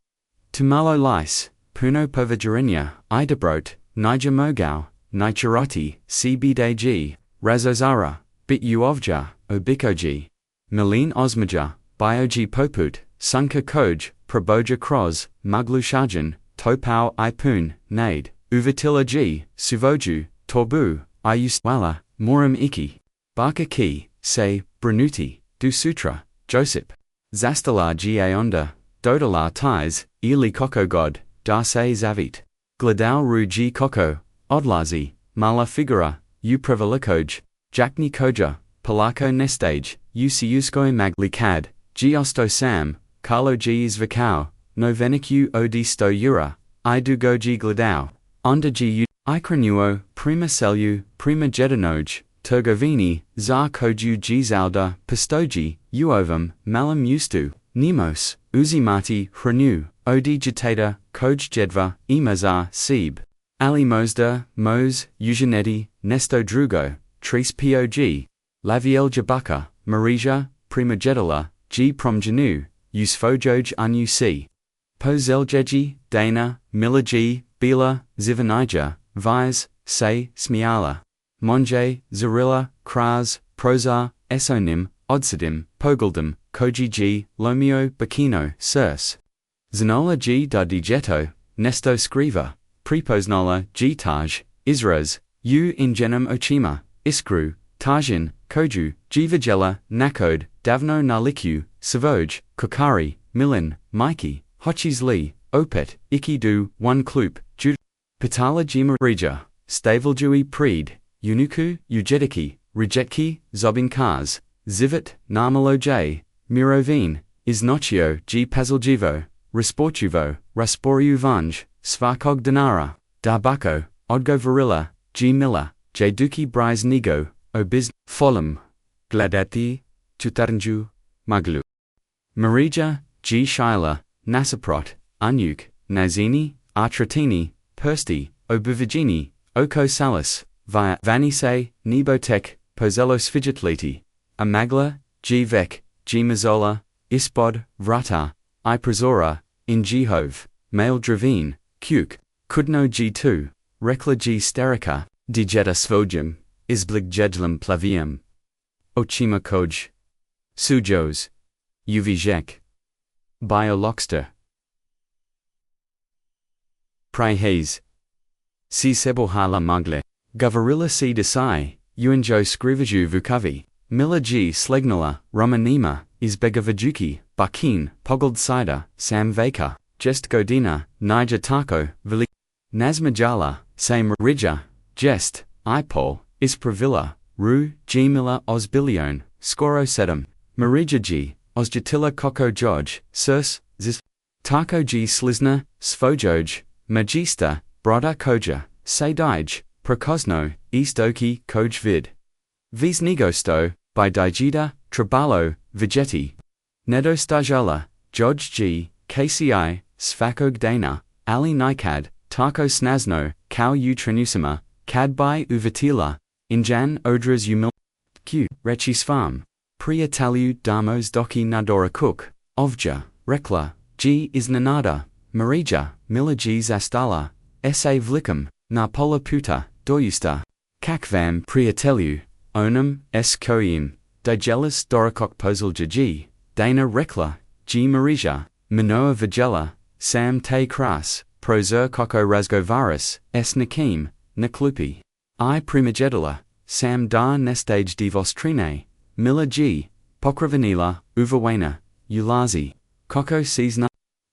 Tumalo Lice, Puno Povajarinya, Idabrot, Nija Mogao, Nichiroti, CBD G. Razozara, Bit Uovja, Obikoji, Milin Osmaja, Bioji Poput, Sunka Koj, Praboja Kroz, Muglu Shajan, Topau Ipun, Nade, Uvatila G. Suvoju, Torbu, Ayuswala, Moram Iki, Baka Ki, se, Brunuti, du sutra, Josip. Zastala ga onda, dodala ties, ili koko god, da se zavit. Gledao ru g koko, odlazi, mala figura, u prevelikoj, jakni koja, polako nestage, u siuskoj magli kad, g osto sam, Carlo g izvakao, no veniku odi sto jura, I du go g gledao, onda g u, I krenuo, prima selju, prima jedinoj, Turgovini, za koju g zalda, pistoji, uovam, malam ustu, nemos, uzimati, hranu, odi jitata, koj jedva, imazar, seb. Ali mozda, mos, ujaneti, nesto drugo, tris pog, laviel jabuka, marija, prima jedala, g promjenu, usfojoj anu c. Pozeljeji, dana, milagi, bila, zivanija, vise, se, smiala. Monje, Zarilla, Kras, Prozar, Esonim, Odsidim, Pogeldum, Koji G, Lomio, Bacino, Sirs. Zanola G da digeto, Nesto Scriva, Preposnola G Taj, Isras, U Ingenum Ochima, Iskru, Tajin, Koju, Jivagella, Nakode, Davno Naliku, Savoj, Kokari, Milin, Mikey, Hochis Lee, Opet, Ikidu, One Kloop, Jud. Pitala Jimarija, Staveljui Preed. Unuku, Ujediki, Rijetki, Zobinkars, Zivit, Narmalo J, Mirovine, Iznocchio G Paziljivo, Rasportuvo, Rasporiu Vanj, Svakog Dinara, Darbako, Odgo Varilla, G Miller, J Duki Brise Nigo, Obiz, Folum, Gladati, Tutarnju, Maglu. Marija, G Shiler, Nasaprot, Anyuk, Nazini, Artratini, Persti, Obivigini, Oko Salis. Via Vanise, Nebotek, Pozelos Figitliti, Amagla, G Vek, G Mazola, Ispod, Vrata, I Prazora, in Jehov, Male Dravine, Kuk, Kudno G2, Rekla G Sterica, Digeta Svojim, Izblig Jedlam Plavium, Ochima Koj, Sujos, Uvijek, Bioloxter, Prahes, Si Sebohala Magle. Gavarilla si desai, uenjo skrivaju vukavi, Mila G slegnala, Romanima, Izbegavajuki, Bakin, Pogold Sida, Sam Vaka, Jest Godina, Nija Tako, Vili, Nazmajala, Same Rija, Jest, Ipol, Ispravilla, Ru, G Mila Osbilion, Skoro Sedum, Marija G, Osjatilla Koko Joj, Sirs, Zis, Tako G Slizna, Svojoj, Magista, Broda Koja, Sadij, Prokosno, Eastoki, Koj Vid. Visnigosto, by Digida, Trabalo, Vigeti. Nedo Stajala, Joj G, KCI, Svakog Dana, Ali Nikad, Tako Snazno, Kau U Trenusima, Kadbai Uvatila, Injan Odras Umil. Q, Rechis Farm. Priatalu Damos Doki Nadora Cook, Ovja, Rekla, G Isnanada, Marija, Mila G Zastala, Sa Vlikum, Napola Puta, Doyusta, Kakvam Priatelu, Onum, S. Koim, Digelis Dorakok Pozilja G, Dana Rekla, G. Marija, Minoa Vigela, Sam Te Kras, Prozer Koko Razgovaris, S. Nakim, Naklupi. I. Primajedala, Sam Da Nestage Divostrine, Mila G, Pokravanila, Uvawena, Ulazi, Koko Seasna,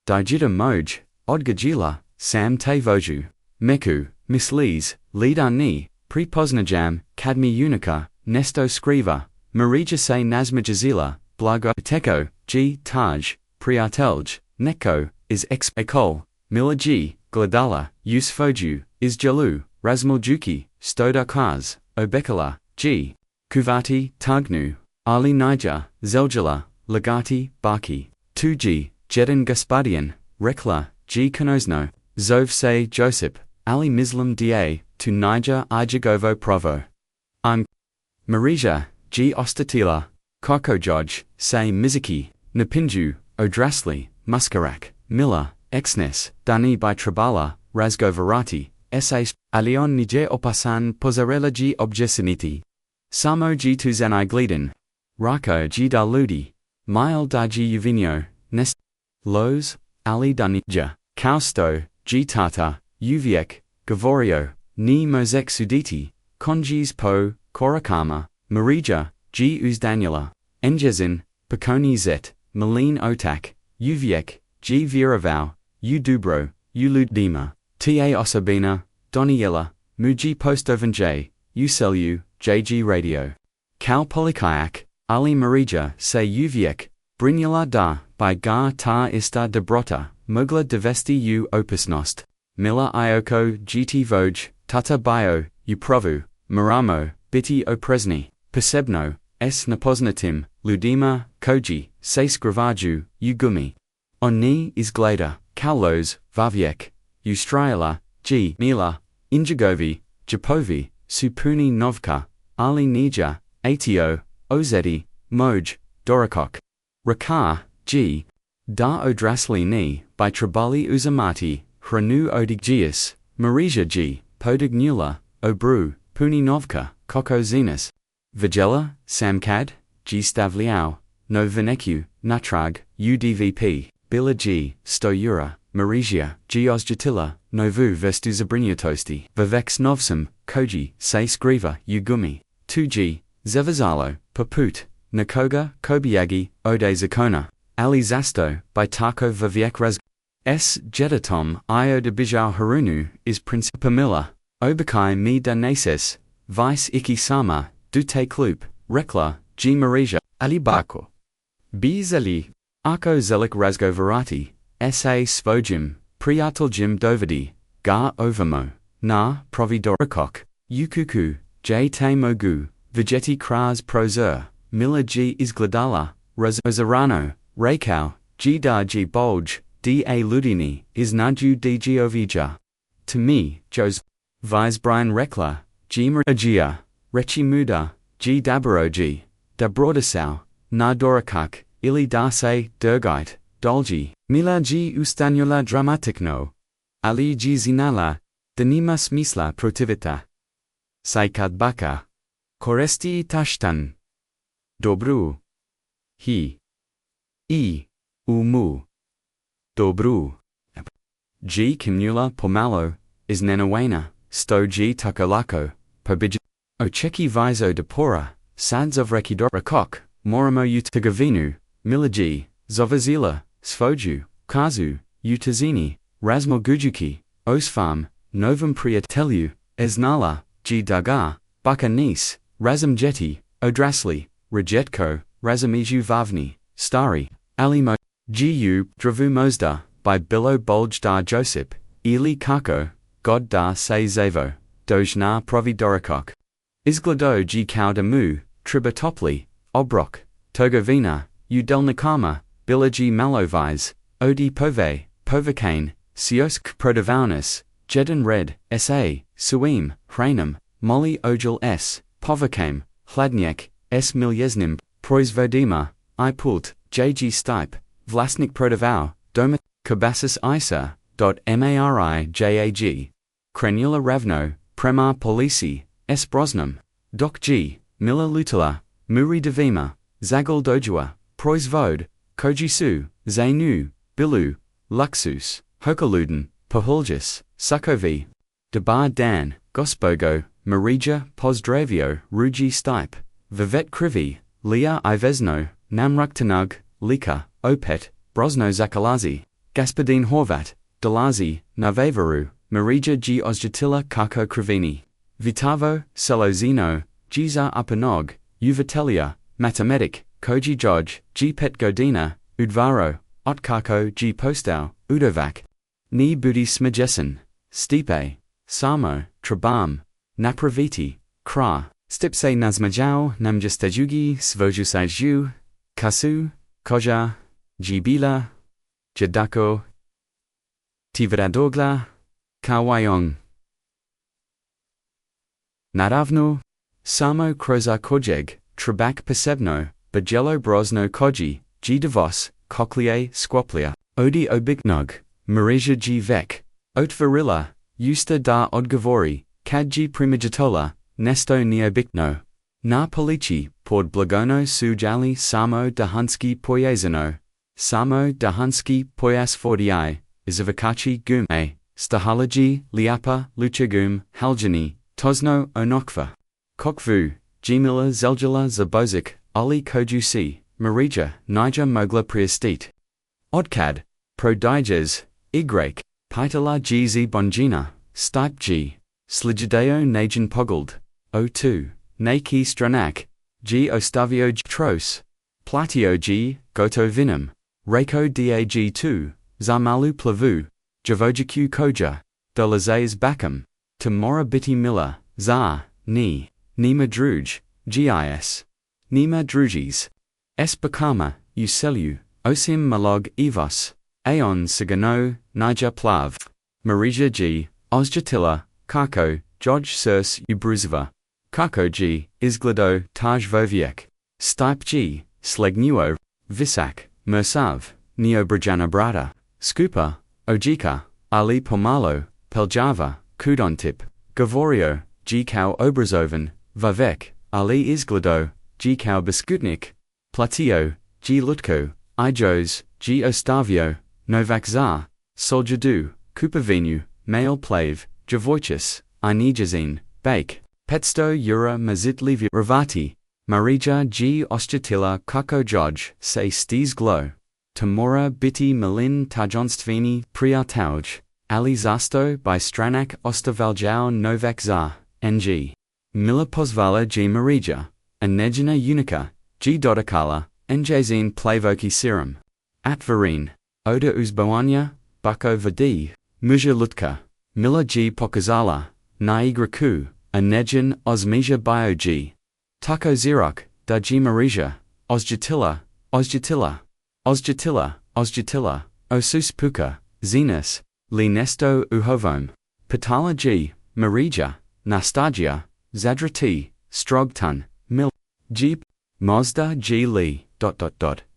Digita Moj, Odgajila, Sam Te Voju, Meku, Mislees, Lidani, Preposnajam, Kadmi Unica, Nesto Skriva, Marija Se Nazmajazila, Blago Teko, G. Taj, Priatelj, Neko, is ex Ekol, Mila G, Gladala, Usfoju, is Jalu, Razmuljuki, Stoda Kaz, Obekala, G. Kuvati, Tagnu, Ali Nija, Zeljala, Lagati, Baki, 2G, Jedin Gaspadian, Rekla, G. Kanozno, Zov Se Josip, Ali Mislam Da, to Niger Ijagovo Provo. I'm Marija, G. Ostatila, Kokojoj, Se Miziki, Napinju, Odrasli, Muskarak, Miller, Exnes, Dani by Trabala, Razgovarati, Sa Alion Nije Opasan Pozarela G. Objesiniti. Samo G. Tuzanai Glidin. Rako G. Daludi, Mile da G. Uvino, Nest. Loz, Ali Danija, Kausto, G. Tata, Uviek, Gavorio, Ni Mozek Suditi, Konjis Po, Korakama, Marija, G uzdanula, Njezin, Pekoni zet, Malin otak, Uvijek, G vjerovao, U dubro, U ludima, Ta osobina, Donijela, Muji postovenje, U selju, JG radio. Kal polikayak, Ali Marija se uvijek, Brinjala da, by ga ta ista dobrota, mogla dovesti u opasnost. Mila ioko gt voj, tata bio, u provu, moramo, biti oprezni, posebno, s nepoznatim, ludima, koji, se skrivaju, u gumi. Oni izgleda, kalos, vavjek, u strajala, g mila, injagovi, japovi, supuni novka, ali nija, atio, ozedi, moj, dorakok. Rakar, g. Da odrasli ni, by trabali uzamati, hranu odiggius, Marija g. Podignula, obru, puni novka, koko zenas. Vigela, samkad, g stavliao, no veneku, natrag, udvp, bila g. Stoyura, Marija, g ozjatila, novu vestu zabrignatosti, vivex novsum, koji, se skriva, ugumi, 2g. Zevazalo, paput, Nakoga, Kobiagi, Ode Zakona, Ali Zasto, by Tako Vaviek Raz. S. Jetatom, Io de Bijau Harunu, is Prince Pamila, Obakai mi da Nases, Vice Iki Sama, Dute Kloop, Rekla, G. Marija, Ali Bako. B. Zeli, Ako Zelik Razgo Varati, S.A. Svojim, Priatel Jim Dovidi, Ga Ovamo, Na, Providorakok, Ukuku, J. Te Mogu, Vegeti Kras Prozer. Mila G. Izgladala, Rozarano, Rakau, G. Da G. Bolj, D. A. Ludini, is Nađu D. Djevojčica. To me, Jos. Vise Brian Rekla, G. Marija, Rechi Muda, G. Dabaroji, Dabrodasau, Na Dorakak, Ili Da Se, Durgite, Dolji, Mila G. Ustanula Dramatikno. Ali G. Zinala, Danima Smisla Protivita. Saikad Baka. Koresti Tashtan. Dobru. Hi. I. Umu. Dobru. G. Kimnula Pomalo, is Nenawena, Sto G. Tukolako, Pobij. Ocheki Viso Depora, Sads of Rekidorakok, Moramo Utagavinu, Milagi, Zovazila, Svoju, Kazu, Utazini, Razmo Gujuki, Osfarm, Novum Priatelu, Esnala, G. Daga, Baka Nis, Razam Jeti, Odrasli, Rejetko, Razamiju Vavni, Stari, Alimo, Gu, Dravu Mozda, by Bilo Bolj da Josip, Ili Kako, God da Se Zavo, Dojna Providorakok. Izglado G. Kaudamu, Tribatopli, Obrok, Togovina, Udelnikama, Bilaji Malovise, Odi Pove, Povakane, Siosk Prodavaunus, Jedan Red, S.A., Suim, Hranum, Molly Ojal S., Povakame, Hladniak, S. Miljeznim, Proizvodima, I Pult, J.G. Stipe, Vlasnik Prodavau, Doma, Kabasas Isa, Marij, Krenula Ravno, Premar Polisi, S. Brosnam, Doc G. Mila Lutala, Muri Devima, Zagal Dojua, Proizvod, Kojisu, Zainu, Bilu, Luxus, Hokaluden, Pahuljas, Sukovi, Debar Dan, Gospogo, Marija Pozdravio, Ruji Stipe, Vivet Krivi, Lia Ivezno, Namruktanug, Lika, Opet, Brosno Zakalazi, Gaspadine Horvat, Dalazi, Navevaru, Marija G. Ozjatila Kako Krivini, Vitavo, Selozino, Giza Upanog, Uvatelia, Matematic, Koji Joj, G. Pet Godina, Udvaro, Otkako G. Postau, Udovac, Ni Budi Smajessen, Stipe, Samo, Trabam, Napraviti, Kra, Stipse Nazmajau, Namjestajugi, Svojusaju, Kasu, Koja, Jibila, Jedako, Tivradogla, Kawayong. Naravno, Samo Kroza Kojeg, Trebak Posebno, Bajelo Brosno Koji, G. Devos, Cochlear Squoplia, Odi Obiknog, Marija G. Vek, Otvarilla, Usta da Odgovori, Kad G. Primajatola, Nesto Neobikno, Na Polici, Pod Blagono Sujali Samo Dahanski Poyezano, Samo Dahanski Poyas Fordiai, Izavakachi Gume, Stahalaji, Liapa, Luchagum, Haljani, Tosno Onokva, Kokvu, Gmila Zeljala Zabozik, Ali Kojusi, Marija, Nija Mogla Priestit. Odkad, Pro Dijes, Igrake, Pitala Gz Bonjina, Stipe G, Slijadeo Najan Pogald, O2, Neki Stranak, G Ostavio Tros, Platio G, Goto Vinum, Reiko Dag2, Zamalu Plavu, Djevojčicu Koja, Dolazes Bakam, Tamora Biti Miller, Zar, Ni, Nima Druj, Gis, Nima Drujis, S. Bakama, Uselu, Osim Malog Evos, Aeon Sigano, Nija Plav, Marija G, Ozjatila, Kako, Joj Surs Ubruzova, Kako G, Izglado, Taj Voviek, Stipe G, Slegnuo, Visak, Mersav, Neobrajana Brata, Skupa, Ojika, Ali Pomalo, Peljava, Kudontip, Gavorio, Gkau Obrazoven, Vavek, Ali Izglado, Gkau Biskutnik, Platio, G Lutko, Ijos, G Ostavio, Novak Zar, Soljadu, Kupavinu, Mail Plave, Djevojčica, Inijazin, Bake, Petsto Yura Mazit Livia Ravati, Marija G Ostjatila Kako Joj, Se Stiz Glo, Tamora Biti Malin Tajonstevini Priatauj, Ali Zasto by Stranak Ostavaljow Novak Zar, NG. Mila Pozvala G Marija, Anejina Unica, G Dodakala, Njazin Plavoki Serum. Atvarine, Oda Uzboanya, Buko Vadi, Muja Lutka, Mila G Pokazala, Naigraku, Anejin Osmija Bio G. Tako Zirok, Da G Marija, Ozjatila, Ozjatila, Ozjatila, Ozjatila, Osus Puka, Zenas, Linesto Uhovom, Patala G, Marija, Nastagia, Zadrati, Strogtun, Mil, Jeep, Mazda G Lee,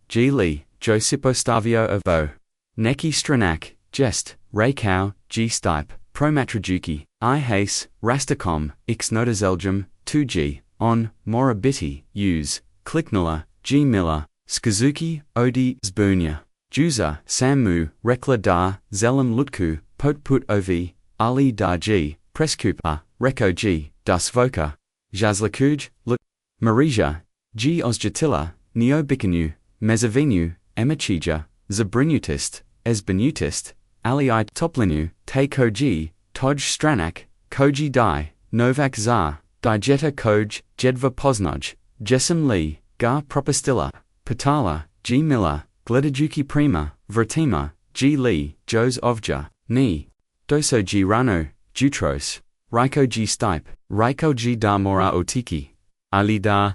G Lee, Josipostavio Avo, Neki Stranak, Geste, Reikau, G Stipe, Promatrajuki, I Hace, Rastacom, X Notazelgum, 2G, On, Mora Biti, Use, Kliknula, G Miller, Skazuki, Odi, Zbunya, Juza, Sammu, Rekla Da, Zelam Lutku, Potput Ovi, Ali Da G, Preskupa, Reko G, Dasvoka, Jazlakuj, Lut, Marija, G Ozjatila, Neo Bikanu, Mezavinu, Emachija, Zabrinutist, Esbenutist, Ali I Toplinu, Te Koji, Toj Stranak, Koji Dai, Novak Zar, Dijeta Koj, Jedva Poznoj, Jesam Lee, Gar Propostilla, Patala, G Miller, Gledajuki Prima, Vratima, G Lee, Jos Ovja, Ni, Doso G Rano, Jutros, Raiko G Stipe, Raiko G Da Mora Otiki, Ali Da,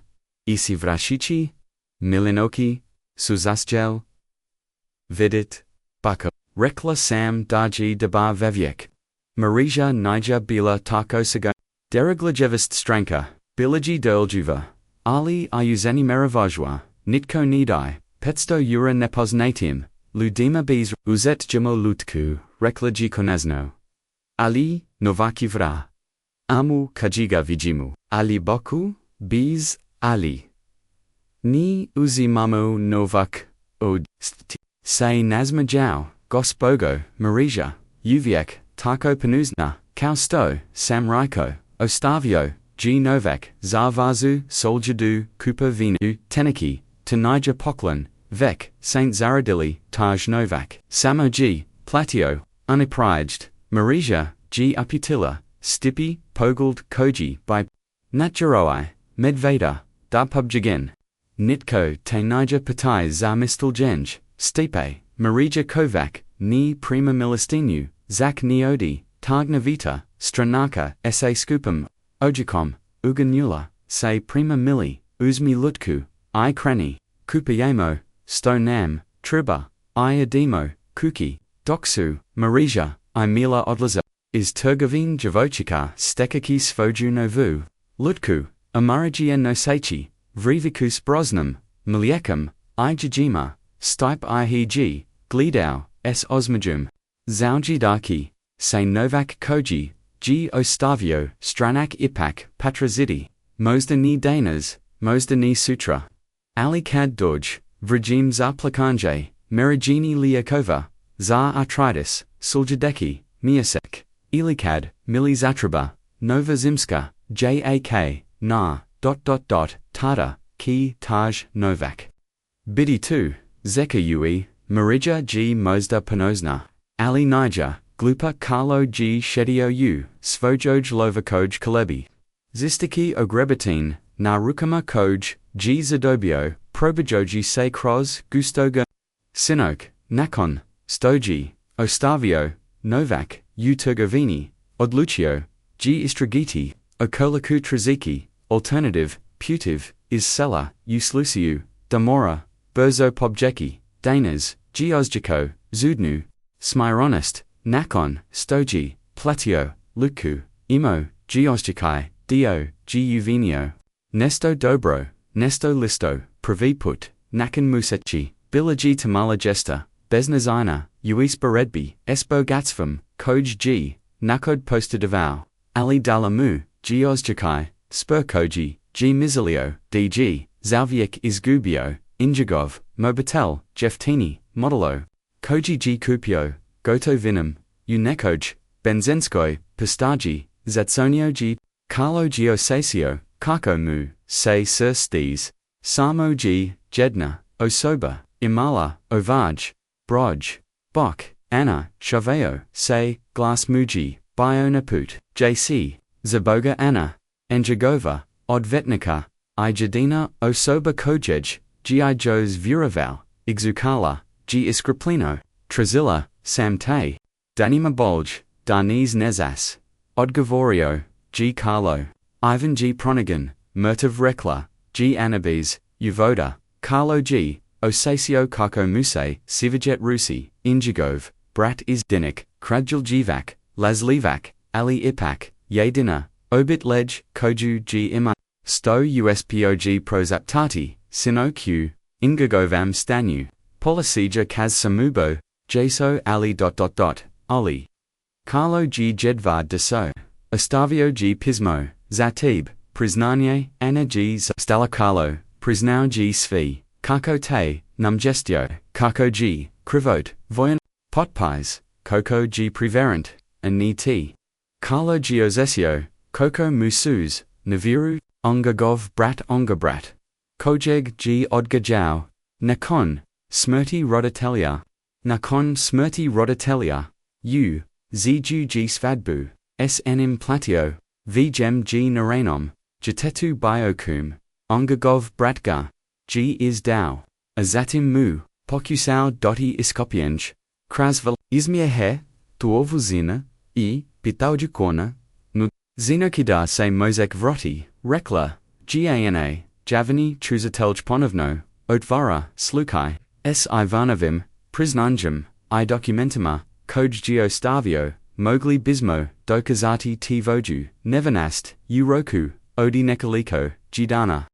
Isivrashichi, Milinoki, Suzasgel, Vidit, Bako, Rekla Sam Daji Dabar Veviek, Marija Nija Bila Tako Saga, Deraglajevist Stranka, Bilaji Derljuva, Ali Ayuzeni Meravajwa, Nitko Nidai, Petsto Ura Nepoznatim, Ludima Bez Uzet Jamo Lutku, Reklaji Konazno. Ali, Novaki Vra. Amu Kajiga Vijimu, Ali Boku, Bez, Ali. Ni Uzimamu Novak, Od, Say Nazma Jau, Gospogo, Marija, Uviek, Tako Panuzna, Kausto, Samraiko, Ostavio, G Novak, Zarvazu, Soljadu, Kupa Vinu, Teniki, Tanija Poklin, Vek, Saint Zaradili, Taj Novak, Samo G, Platio, Uniprijed, Marija, G Uputila, Stipi, Pogald, Koji, by Natjaroi, Medveda, Darpubjagen, Nitko, Te Nija Patai Za Mistelgenj, Stipe, Marija Kovac, Ni Prima Milistinu, Zak Niodi, Tagnavita, Stranaka, Sa Skupum, Ojikom, Uganula, Se Prima Mili, Uzmi Lutku, I Krani, Kupayemo, Stonam, Triba, I Ademo, Kuki, Doksu, Marija, I Mila Odlaza, Is Turgovin Djevojčica Stekaki Svoju Novu, Lutku, Amarajia Nosechi, Vrivikus Brosnam, Miliekam, I Jajima, Stipe Ihg, Glidau, S Osmajum, Zaujidaki, Se Novak Koji, G Ostavio, Stranak Ipak, Patrazidi, Mozda ni Danas, Mozda ni Sutra. Ali Kad Doj, Vrajim Zaplakanje, Merijini Liakova, Zar Artritis, Suljadeki, Miasek, Ilikad, Mili Zatraba, Nova Zimska, Jak, Na, Tata, Ki, Taj, Novak. Biti 2, Zeka Ui, Marija G. Mozda Panosna, Ali Niger, Glupa Carlo G. Shedio U, Svojoj Lovakoj Kalebi. Zistiki Ogrebatin, Na Rukama Koj, G. Zadobio, Probajoji Se Kroz, Gustoga. Sinok, Nakon, Stoji, Ostavio, Novak, U Turgovini, Odlucio, G. Istragiti, Okolaku Traziki, Alternative, Putiv, Is Sela, U Sluciu, Damora, Berzo Pobjeki, Danas, G. Ozjiko, Zudnu, Smironist, Nakon, Stoji, Platio, Luku, Imo, G. Ozjikai, Dio, G. Uvinio, Nesto Dobro, Nesto Listo, Praviput, Nakan Musechi, Bilaji Tamala Jesta, Besnazina, Uis Beredbi, Espo Gatsvam, Koj G, Nakod Posta Davao, Ali Dalamu, G. Ozjikai, Spurkoji, G. Mizilio, DG, Zalviek Izgubio, Injigov, Mobitel, Jeftini, Modelo, Koji G. Kupio, Goto Vinum, Unekoj, Benzenskoi, Pistaji, Zatsonio G. Carlo Giosasio, Kako Mu, Se Sir Stes, Samo G. Jedna, Osoba, Imala, Ovaj, Broj, Bok, Anna, Chaveo, Se, Glass Muji, Bionaput, JC, Zaboga Anna, Enjagova, Odvetnika, Ijadina, Osoba Kojej, Gi Jos Vuraval, Ixukala, G. Iskriplino, Trazilla, Samte, Danima Bolj, Darniz Nezas, Odgavorio, G. Carlo, Ivan G. Pronigan, Murtav Rekla, G. Anabes, Uvoda, Carlo G. Osasio Kako Muse, Sivajet Rusi, Injigov, Brat Is Dinik, Kradjul Jivak, Lazlivak, Ali Ipak, Yedina, Obit Lej, Koju G. Ima, Sto Uspog Prozaptati, Sino Q, Ingagovam Stanu, Polisija Kaz Samubo, Jaso Ali. Oli. Carlo G. Jedvad Deso, Ostavio G. Pismo, Zatib, Priznanje, Anna G. Stalakalo, Priznao G. Svi, Kako Te, Numgestio, Kako G. Krivot, Voyan, Potpies, Koko G. Preverent, and Ni T. Carlo G. Ozesio, Koko Musuz, Naviru, Ongagov Brat Ongabrat, Kojeg G. Odgajau, Nakon, Smrti Rodatelia, Nakon Smrti Rodatelia, U, Ziju G. Svadbu, SNM Platio, Vgem G. Narenom, Jatetu Biokum, Ongagov Bratga, G. Is Dao, Azatim Mu, Pokusau Doti Iskopienj, Krasval, Izmir He, Tuovuzina, I, Pitaudjukona, Nu, Zinokida Se Mozek Vroti, Rekla, Gana, Javani Truzatelj Ponovno, Otvara, Slukai, S. Ivanovim, Priznanjam, I Documentima, Koj Geostavio, Mogli Bismo, Dokazati Tvoju, Nevanast, Uroku, Odi Nekaliko, Jidana.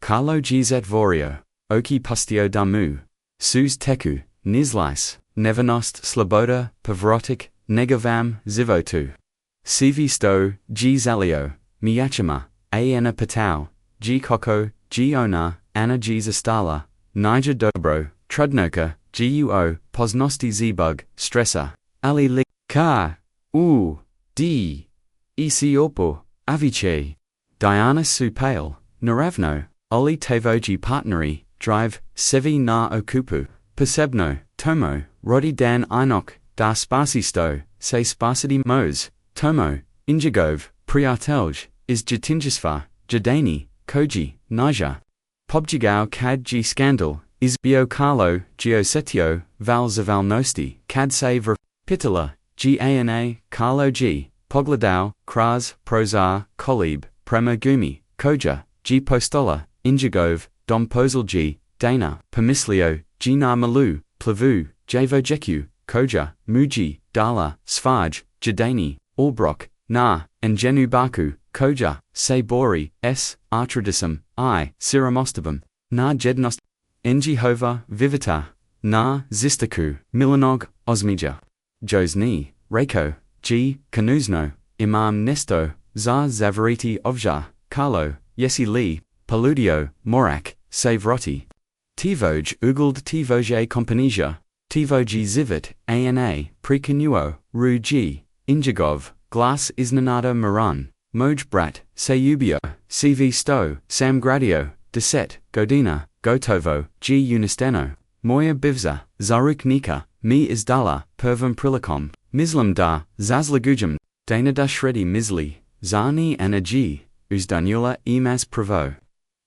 Carlo Gzatvorio, Oki Pustio Damu, Suz Teku, Nizlis, Nevanost Sloboda, Pavrotic, Negavam, Zivotu. Sivi Sto, G. Zalio, Miachima, Ana Patau, G. Koko, G. Ona, Anna G. Zastala, Niger Dobro, Trudnoka, Guo, Posnosti Zbug, Stressa, Ali Lik, Ka, U, D, Isiopo, Aviche, Diana Supale, Naravno, Oli Tavoji Partneri, Drive, Sevi Na Okupu, Persebno, Tomo, Rodi Dan Inok, Da Sparsisto, Se Sparsity Mose, Tomo, Injigov, Priatelj, Is Jatinjisva, Jadani, Koji, Naja. Pobjigao Kad G. Scandal, Is Bio Carlo, Giosetio, Val Zavalnosti, Kad Savr, Pitala, Gana, Carlo G. Pogladao, Kraz, Prozar, Kolib, Prema Gumi, Koja, G. Postola, Injigov, Dom Posel G. Dana, Permislio, G. Na Malu, Plavu, Djevojčica, Koja, Muji, Dala, Svaj, Jadani, Obrok, Na, and Genu Baku, Koja, Se Bori, S. Artradisum, I. Siramostavum, Na Jednost, Njehova, Vivita, Na, Zistaku, Milanog, Osmija. Josni, Reiko, G. Kanuzno, Imam Nesto, Za Zavariti Ovja, Carlo, Yesi Lee, Paludio, Morak, Savroti. Tvoj Ugald Tvoje Kompanija, Tvoji Zivit, Ana, Prekanuo, Ru G. Injigov, Glass Iznanada Maran, Moj Brat, Sayubio. CV sto, sam gradio, deset, godina, gotovo, g unisteno, moja bivza, zaruknika, mi izdala, prvom prilikom, mislim da, zazlagujam, dana da shredi misli, zani energy, uzdanula imas pravo.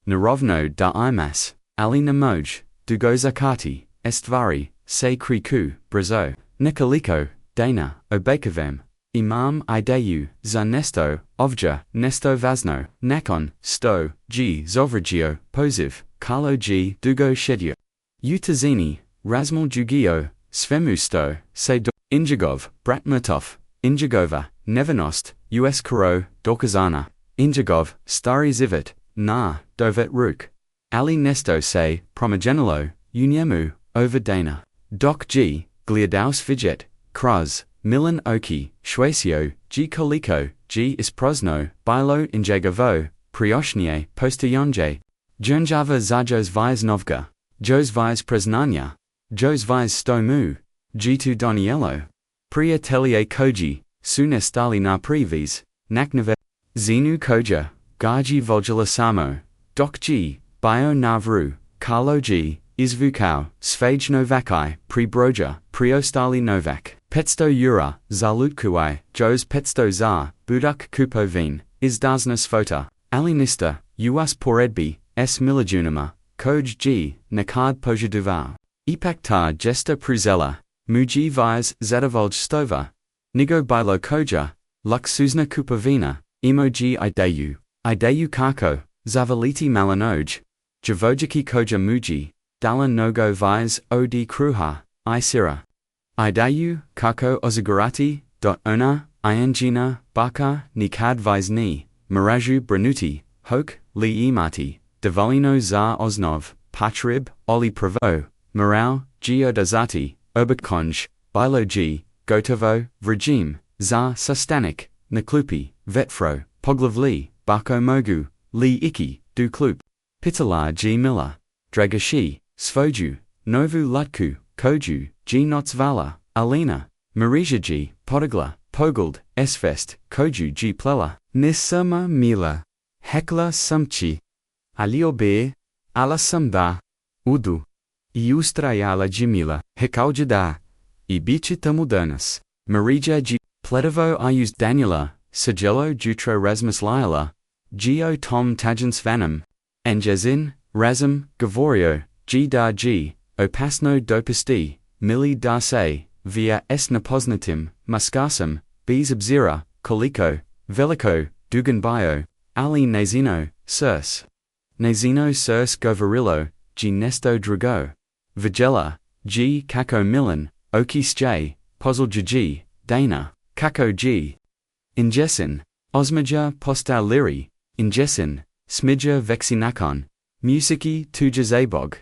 Narovno da imas, ali na moj, dugo zakati, estvari, se kriku, brazo, nekoliko, dana, obekavam, imam ideju, za nesto, ovja, nesto vazno, nakon, sto, g zovragio, poziv, kalo g dugo shedio. Utazini, razmal jugio, svemusto, se do, injigov, bratmatov, injigova, nevanost, us karo, dokazana, injigov, stari zivit, na, dovet ruk. Ali nesto se, promogenilo, uniemu, over dana. Doc g, gliadaus fidget, kraz, milan oki, shwesio, g koliko, g isprozno, bilo injegovo, prioshnie, postoyonje, jernjava zajos viz novga, jos viz preznania, jos viz stomu, g2 donielo, priatelie koji, sunestali na privis, naknave, zinu koja, gaji voljala samo, doc g, bio navru, carlo g, izvukau, svage novakai, prebroja, priostali novak, petsto eura, zalutkuai, jos petsto za, budak kupovin, izdaznas fota, alinista, us poredbi, s milijunama, koj g, nakad pojaduva, ipakta gesta pruzela, muji viz zadovolj stova, nigo bilo koja, luxuzna kupovina, emoji ideju kako, zavaliti malanoj, Djevojčica koja muji, dalan nogo viz od kruha, isira. Ideju, kako ozagurati, ona, ingina, baka, nikad viz ni, miraju branuti, hok, li imati, dovolino za osnov, patrib, oli pravo, morau, geodazati, oberkonj, bilo g, gotovo, vrajim, za sustanik, naklupi, vetfro, poglavli, bako mogu, li iki, du klup. Pitala g mila, dragashi, svoju, novu lutku, koju, g notsvala, alina, marija g, podagla, pogald, esfest, koju g plela, nisama mila, hekla sumchi, aliobe, ala samda, udu, i ustrajala gmila, hekaujada, i bichita mudanas, marija g, pletovo I used Daniela, sigillo jutro rasmus liala, geo tom tajans vanum, Anjezin, Razum, Gavorio, G da G, Opasno dopisti, Mili da se, via esnapoznatim, Muskasum, Bez obzira, Koliko, Veliko, Dugan bio, Ali Nazino, Surs. Nazino Surs Govarillo, G Nesto Drago. Vigela, G Kako Milan, Okis J, Pozl G, Dana, Kako G. Injesin, Osmaja Postal Liri, Injesin, Smidja vexinakon, Musiki tuja zabog,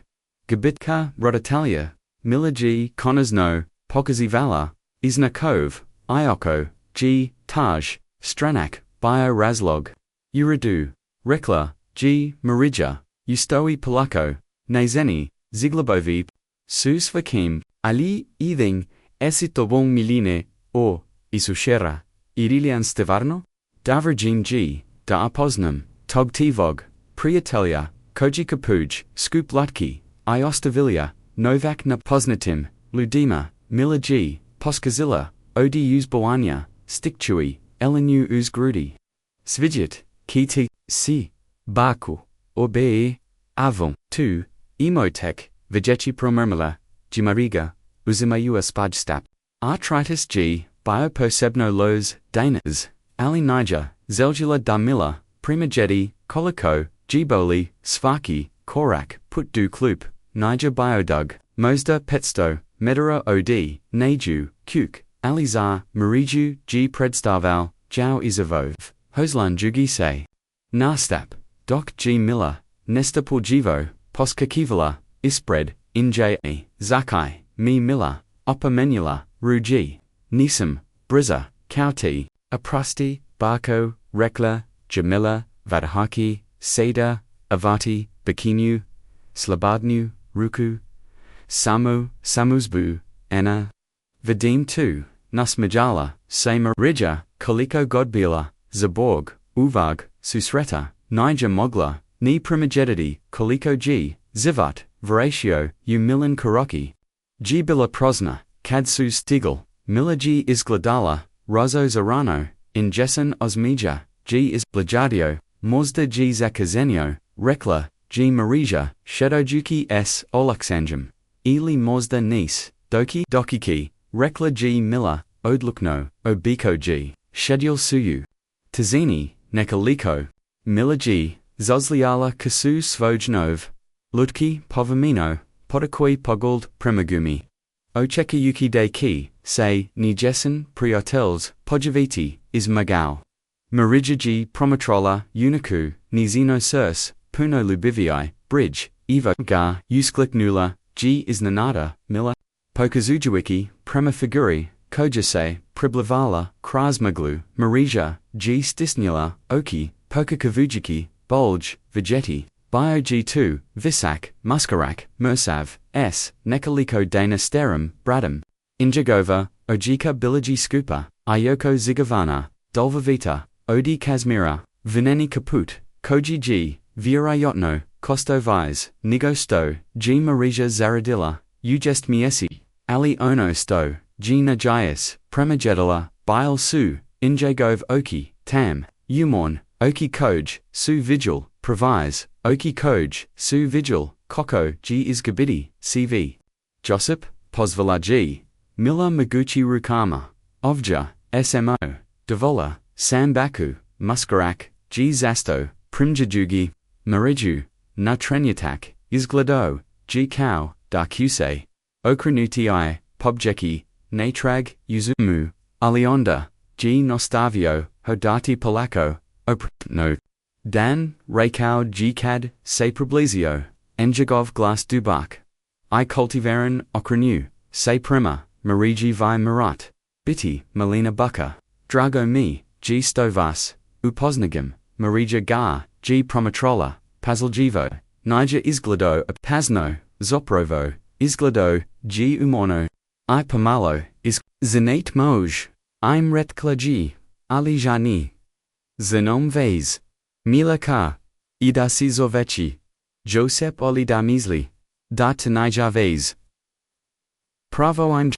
Gabitka rodatalia, Milagi konazno, Pokazivala, Iznakov, Ioko, G, Taj, Stranak, Bio Razlog, Uradu, Rekla, G, Marija, Ustoi Polako, Nazeni, Ziglabovi, Sus Vakim, Ali, Ething, Esitobong Miline, or, Isushera, Irilian Stevarno? Davrajin G, Da Apoznam, Tog Tivog, Priatelia, Koji Kapuj, Skup Lutki, Iostavilia, Novak na Poznatim, Ludima, Mila G, Poskazilla, Odi uz Boania, Stikchui, Elenu uz Grudi. Svijit, Kiti, Si, Baku, Orbe, Avon, Tu, Emotek, Vijechi Promurmala, Gimariga, Uzimayu Spajstap. Artritis G, Bioposebno Los, Danas, Ali Niger, Zeljula Damila, Primajeti, Koliko, Gboli, Svaki, Korak, Putu Klup, Niger Biodug, Mosda Petsto, Medera Od, Najdu, Kuk, Alizar, Mariju, G Predstaval, Jau Izavov, Hoslan Jugise. Nastap, Doc G Miller, Nesta Porgivo, Poskakivala, Ispred, Inj Zakai, Mi Miller, Opamenula, Ruji, Nisam, Briza, Kauti, Aprasti, Barko, Rekla, Jamila, Vadahaki, Seda, Avati, Bikinu, Slabadnu, Ruku, Samu, Samuzbu, Anna, Vadim Tu, Nusmajala, Sama Rija, Koliko Godbila, Zaborg, Uvag, Susreta, najmanje mogla, ni primogedity, koliko g, život, vratio, u milan karoki. G bila prozna, kad su stigl, mila g izgledala, rozo zarano, in jesan ozmija, g is blajadio, možda g zakazenio, rekla, g marija, shedojuki s olaksanjam. Ili možda nis, dokiki, rekla g mila, odlukno, obiko g, schedule suyu. Tazini, nekoliko, mila g, zozliala kasu svoj nov. Ludki, povamino, podakoi poguld primagumi. Očekujemo de ki, say, ni jesan, priotels, podsjeća, is magao. Marija g promotrola, uniku, ni zino surs, puno lubivii, bridge, evo ga, usklik g is nanada, mila. Pokazujuiki, prema figuri, kojase, priblivala, krasmaglu, marija, g stisnula, oki, pokakavujiki, bulge, vegeti. Bio G2, Visak, Muskarak, Mursav, S, Nekoliko Dana Sterum, Bradam. Injagova, Ojika Bilagi Skupa, Ioko Zigovana, Dolvavita, Odi Kazmira, Vineni Kaput, Koji G, Virayotno, Kosto Vise, Nigo Sto, G Marija Zaradilla, Ujest Miesi, Ali Ono Sto, G Najayas, Premajedala, Bile Su, Injagov Oki, Tam, Umorn, Oki Koj, Su Vigil, Provise, Oki Koj, Su Vigil, Koko, G Izgabidi, CV. Josip, Pozvala G. Mila Maguchi Rukama, Ovja, SMO, Devola, Sambaku, Muskarak, G Zasto, Primjajugi, Mariju, Natrenyatak, Izglado, G Kao, Darkuse, Okranuti, Pobjeki, Natrag, Uzumu, Alionda, G Nostavio, Hodati Polako, No. Dan, Rakau Gcad, Se Priblizio, Enjagov Glas Dubak. I cultivaran, Okranu, Se Prima, Mariji Vi Marat. Biti, Melina Buka. Drago Mi, G Stovas, Upoznagam, Marija Gar, G Promotrola, Pazaljivo, Niger Izglado, Pazno, Zoprovo, Izglado, G Umorno. I Pamalo, is Zenate Moj. I'm Retkla G. Ali Jani. Zenom Vase. Mila Ka. Idasi Zovechi. Josep Olidamizli. Da Tanija Vase. Pravo I'm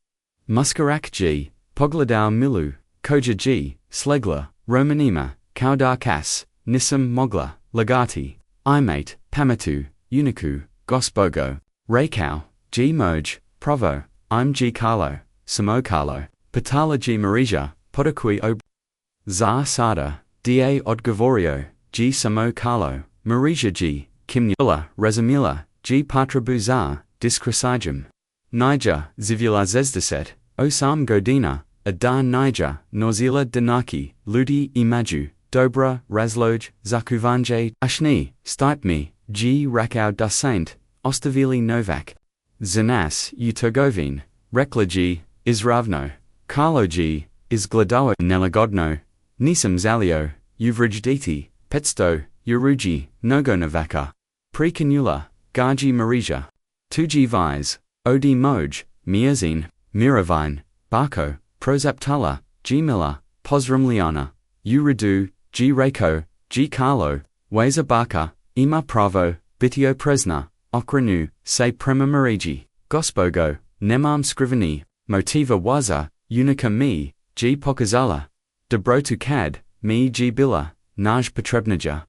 Muskarak G. Pogladao Milu. Koja G. Slegla. Romanima. Kaudar Kas. Nisam Mogla. Lagati. Imate. Pamatu. Uniku. Gosbogo. Rakau. G Moj. Provo. I'm G Carlo. Samo Carlo. Patala G Marija. Podakui Ob. Za Sada. Da Odgovorio. G Samo Carlo. Marija G. Kimnula. Razamila. G Patrabuzar. Diskrasajam. Niger. Zivula Zezdaset. Osam Godina. Adan Niger. Norzila Danaki. Ludi Imaju. Dobra. Razloj. Zakuvanje. Ashni. Stipmi. G Rakau da Saint. Ostavili Novak. Zanas. Utogovin. Rekla G. Izravno. Carlo G. Izgladoa Nelagodno. Nisam Zalio. Uvrijditi. Petsto. Uruji. Nogonovaka. Prekanula. Gaji Marija. Tuji Vise. Odi Moj. Miazin. Miravine. Barko. Prozaptala. G Miller. Pozramliana. Uridu. G Rako. G Carlo. Weza Barka. Ima Pravo. Bitio Presna. Okranu. Se Prema Mariji. Gosbogo. Nemam Scrivani. Motiva Waza. Unica Mi. G Pokazala. Dobrote Kad. Mi G Bila. Naj Petrebnaja.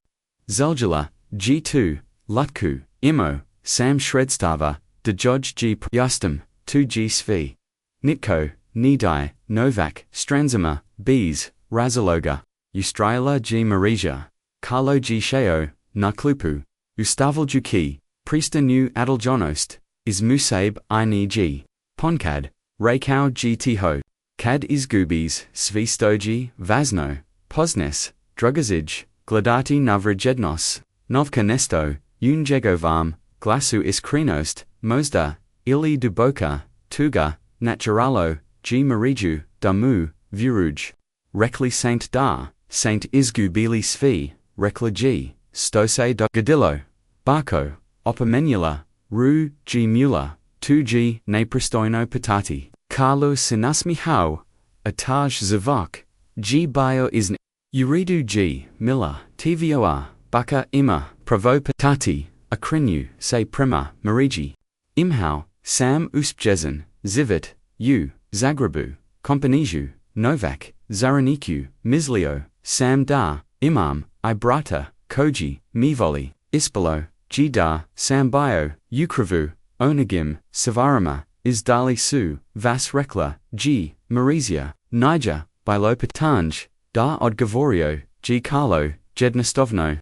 Zeljala. G2. Lutku. Imo. Sam Shredstava. Djevojčica G Yustam. 2G Svi. Nitko. Nidai. Novak. Stranzima. Bees. Razaloga. Ustrala G Marija. Carlo G Sheo. Naklupu. Ustavaljuki. Priesta Nu Adaljonost. Is Musaib Ini G. Ponkad. Rakau G Tiho. Kad Izgubis. Svistoji. Vazno. Posnes. Drugazij. Gladati Navrajednos. Novka Nesto. Unjegovam. Glasu Iskrinost. Mozda. Ili Duboka. Tuga. Naturalo. G Mariju. Damu. Vuruj. Rekli Saint Da. Saint Izgubili Svi. Rekla G. Stose do Gadillo. Barko. Opamenula. Ru. G Mula. 2G. Nepristoino Patati. Carlo Sinasmi Hau. Ataj Zavok. G Bio Isn. Uridu G. Miller. TVOR. baka ima, pravo patati, akrinu, say prima, mariji. Imhau, sam uspjezen, zivit, u, Zagrebu, Kompaniju, Novak, Zaraniku, Mislio, Sam da, Imam, Ibrata, Koji, Mivoli, Ispalo, Gda, Sambio, Ukravu, Onagim, Savarama, Isdali Su, Vas Rekla, G, Marizia, Niger, Bilo Patanj, Da Odgovorio, G Carlo, Jednostovno,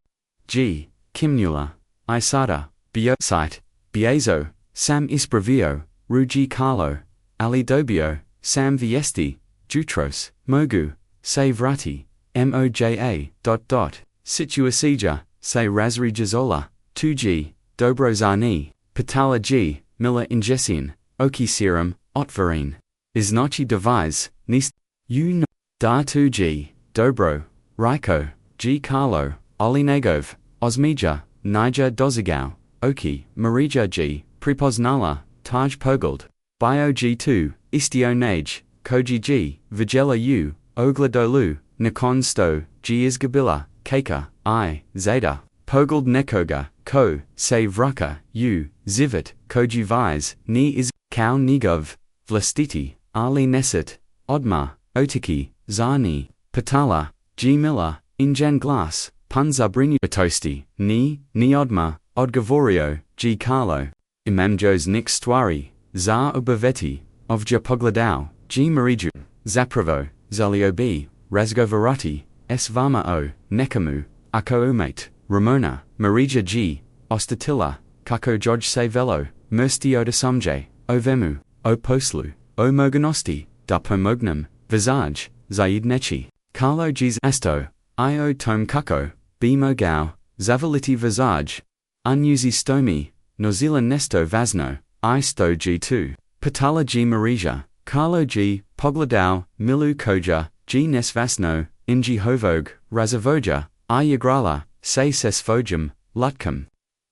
G, Kimnula, Isada, Biosite, Biezo, Sam Ispravio, Rugi Carlo, Ali Dobio, Sam Viesti, Jutros, Mogu, Say Vrati, Moja, Situasija, Say Razri Jazola, 2G, Dobro Zani, Patala G, Miller Injesin, Oki Serum, Otvarine, Iznachi Devise, Nis, U Da 2G, Dobro, Raiko, G Carlo, Olinegov, Osmija, Niger Dozigao, Oki, Marija G, Pripoznala, Taj Pogold, Bio G2, Istio Nage, Koji G, Vigela U, Ogladolu, Nikon Sto, G Isgabila, Keika, I, Zeta, Pogold Nekoga, Ko, Say Vraka, U, Zivit, Koji Vise, Ni Is, Kau Nigov, Vlastiti, Ali Nesit, Odma, Otiki, Zani, Patala, G Miller, Injan Glass, Punzabrini Batosti, Ni Odma, Odgavorio, G Carlo, Imamjos Nik Stwari, Za Ubaveti, Ovja Pogladao, G Mariju, Zapravo, Zalio B, Razgovarati, S Vama O, Nekamu, Ako Umate, Ramona, Marija G, Ostatila, Kako Joj Savelo, Merstiota Sumje, Ovemu, O Poslu, O Moganosti, Da Pomognum, Visage, Zaid Nechi, Carlo G's Asto, Io Tom Kako, B Mogao, Zavaliti Visage, Unyuzi Stomi, Nozila Nesto Vasno, I Sto G2, Patala G Marija, Carlo G, Pogladao, Milu Koja, G Nesvasno, Inji Hovog, Razavoja, I Yagrala, Say Sesfojum, Lutkam,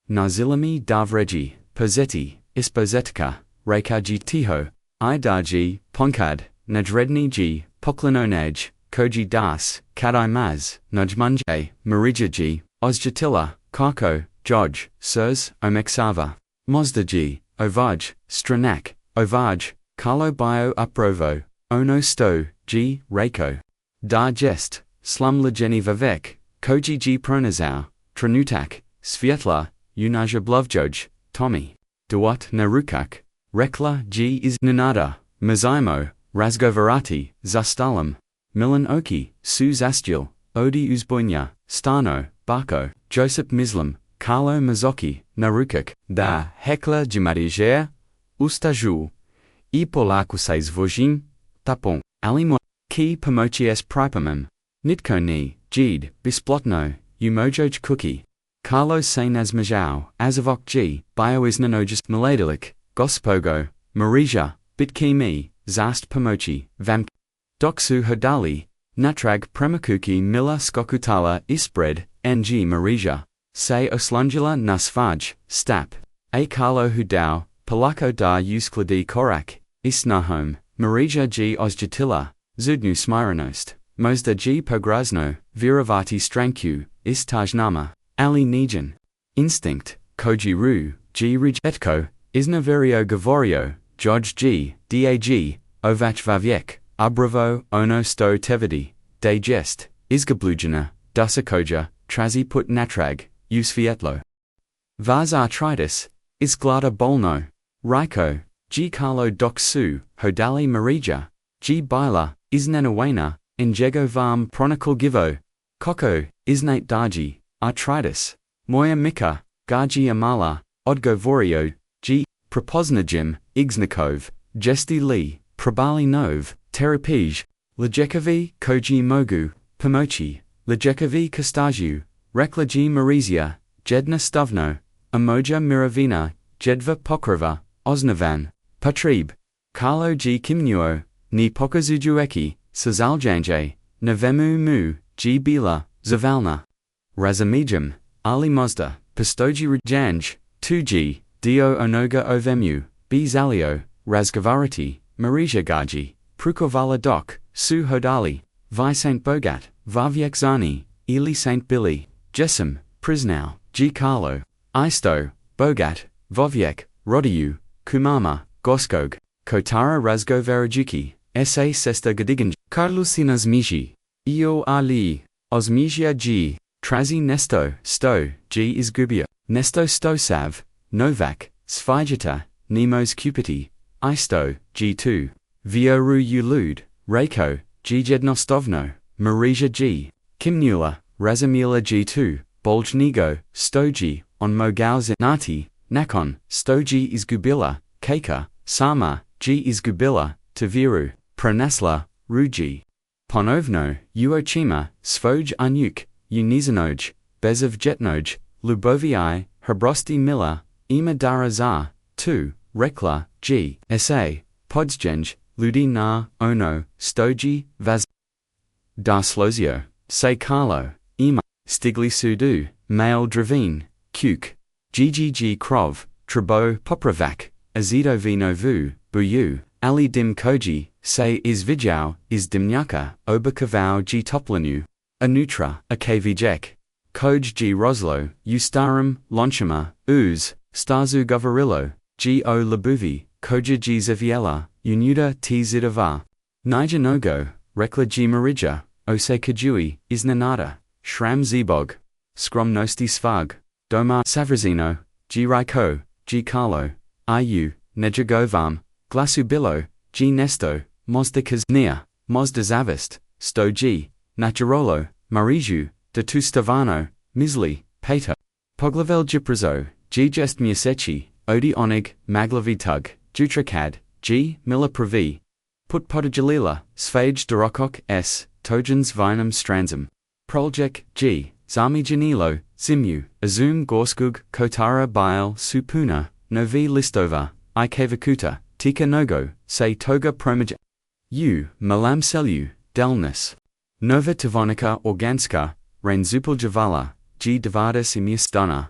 Nazilami Davregi, Pozeti, Ispozetka, Rekaji Tiho, I Daji, Ponkad, Najredni G, Poklanonaj, Koji Das, Kadai Maz, Najmunje, Marija G, Ozjatila, Kako, Joj, Sirs, Omeksava, Mozda G, Ovaj, Stranak, Ovaj, Carlo Bio Uprovo, Ono Sto, G, Reiko, Da Gest, Slum Legeni Vivek, Koji G Pronazau, Tranutak, Svietla, Unaja Blovjoj, Tommy, Duat Narukak, Rekla G is Nanada, Mazaimo, Razgovarati, Zastalam, Milan Oki, Su Zastil, Odi Uzboyna, Stano, Bako, Joseph Mislam, Carlo Mazoki, Narukak, Da Hekla Jimarijer, Ustaju, I Polaku Sais Vojin, Tapon, Alimo, Ki Pomochies Pripamam, Nitko Ni, Jid, Bisplotno, Umojoj Cookie, Carlos Sainaz Majau, Azavok G, Bioisnanojus Maladalik, Gospogo, Marija, Bitkimi, Zast Pomochi, Vamp, Doksu Hodali, Natrag Premakuki Mila Skokutala Ispred, Ng Marija, Say Oslungula Nasvaj, Stap, A Carlo Hudao, Palako da Uskladi Korak, Isnahom, Marija G Ozjatila, Zudnu Smiranost, Mozda G Pograzno, Viravati Strancu, Istajnama, Ali Nijan, Instinct, Koji Ru, G Rijetko, Isnaverio Gavorio, Joj G, Dag, Ovach Vaviek, Ubravo, Ono Sto Tevidi, Dagest, Isgablujana, Dusakoja, Trazi Put Natrag, Usvietlo. Vaz Artritis, Isglada Bolno, Raiko, G Carlo Doksu, Hodali Marija, G Bila, Isnanawena, Njego Vam Chronicle Givo, Koko, Isnate Daji, Artritis, Moya Mika, Gaji Amala, Odgovorio, G. Propoznajim, Igsnikov, Gesti Li, Probali Nov, Terapij, Lejekovi, Koji Mogu, Pomochi, Lejekovi Kostaju, Rekla G Marizia, Jedna Stavno, Amoja Miravina, Jedva Pokrova, Osnavan, Patrib, Carlo G Kimnuo, Ni Pokazujueki, Sazaljanjay, Navemu Mu, G Bila, Zavalna, Razamijam, Ali Mozda, Pistoji Rajanj, 2G, Dio Onoga Ovemu, B Zalio, Razgavarati, Marija Gaji, Prukovala Dok, Su Hodali, Vi Saint Bogat, Vaviek Zani, Eli Saint Billy, Jessim, Priznau, G. Carlo, Isto, Bogat, Voviek, Rodiu, Kumama, Goskog, Kotara Razgo Verajuki, S.A. Sesta Gadigan, Karlusina Zmiji, Io Ali, Osmija G. Trazi Nesto, Sto, G. Izgubia, Nesto Stosav, Novak, Svijita, Nemos Cupiti, Isto, G2, Vioru Ulud, Reiko, G. Jednostovno, Marija G. Kimnula, Razamila G2, Boljnigo, Stoji, on Mogauze Nati, Nakon, Stoji Izgubila, Keika, Sama, G. Izgubila, Taviru, Pronasla, Ruji. Ponovno, Uochima, Svoj Unyuk, Unizanoj, Bezov Jetnoj, Lubovi, Herbrosti Miller, Ima Dara Za, 2, Rekla, G. S.A., Podsjenj, Ludi Na, Ono, Stoji, Vaz. Darslozio, Se Carlo, Ima, Stigli Sudu, Mail Dravine, Kuk, GGG Krov, Trabo Popravak, Azido Vino Vu, Buyu, Ali Dim Koji, Se Izvijau, Izdimnyaka, Obakavau G Toplanu, Anutra, Akavijek, Koj G Roslo, Ustarum, Lonchima, Uz, Stazu Govarillo, G O Labuvi, Koja G Zaviela, Unuda T Zidava, Nija Nogo, Rekla G Marija, Ose Kajui, Iznanada, Shram Zebog, Skromnosti Svag, Domar Savrazino, G Raiko, G Carlo, IU, Nejagovam, Glasubilo, G Nesto, Mozdikas Nia, Mozdazavist, Sto G, Naturolo, Mariju, De Tustavano, Misli, Pater, Poglavel Jiprazo, G Jest Miasechi, Odi Onig, Maglavitug, Jutrakad, G. Miller Pravi, Put Podajalila, Svage Dorokok S. Tojans Vinum Stranzum, Proljek, G. Zami Janilo, Zimu, Azum Gorskug, Kotara Bile Supuna, Novi Listova, Ikavakuta, Tika Nogo, Se Toga Promaj, U. Malam Selu, Delnus, Nova Tavonica Organska, Renzupal Javala, G. Devardis Imiastana,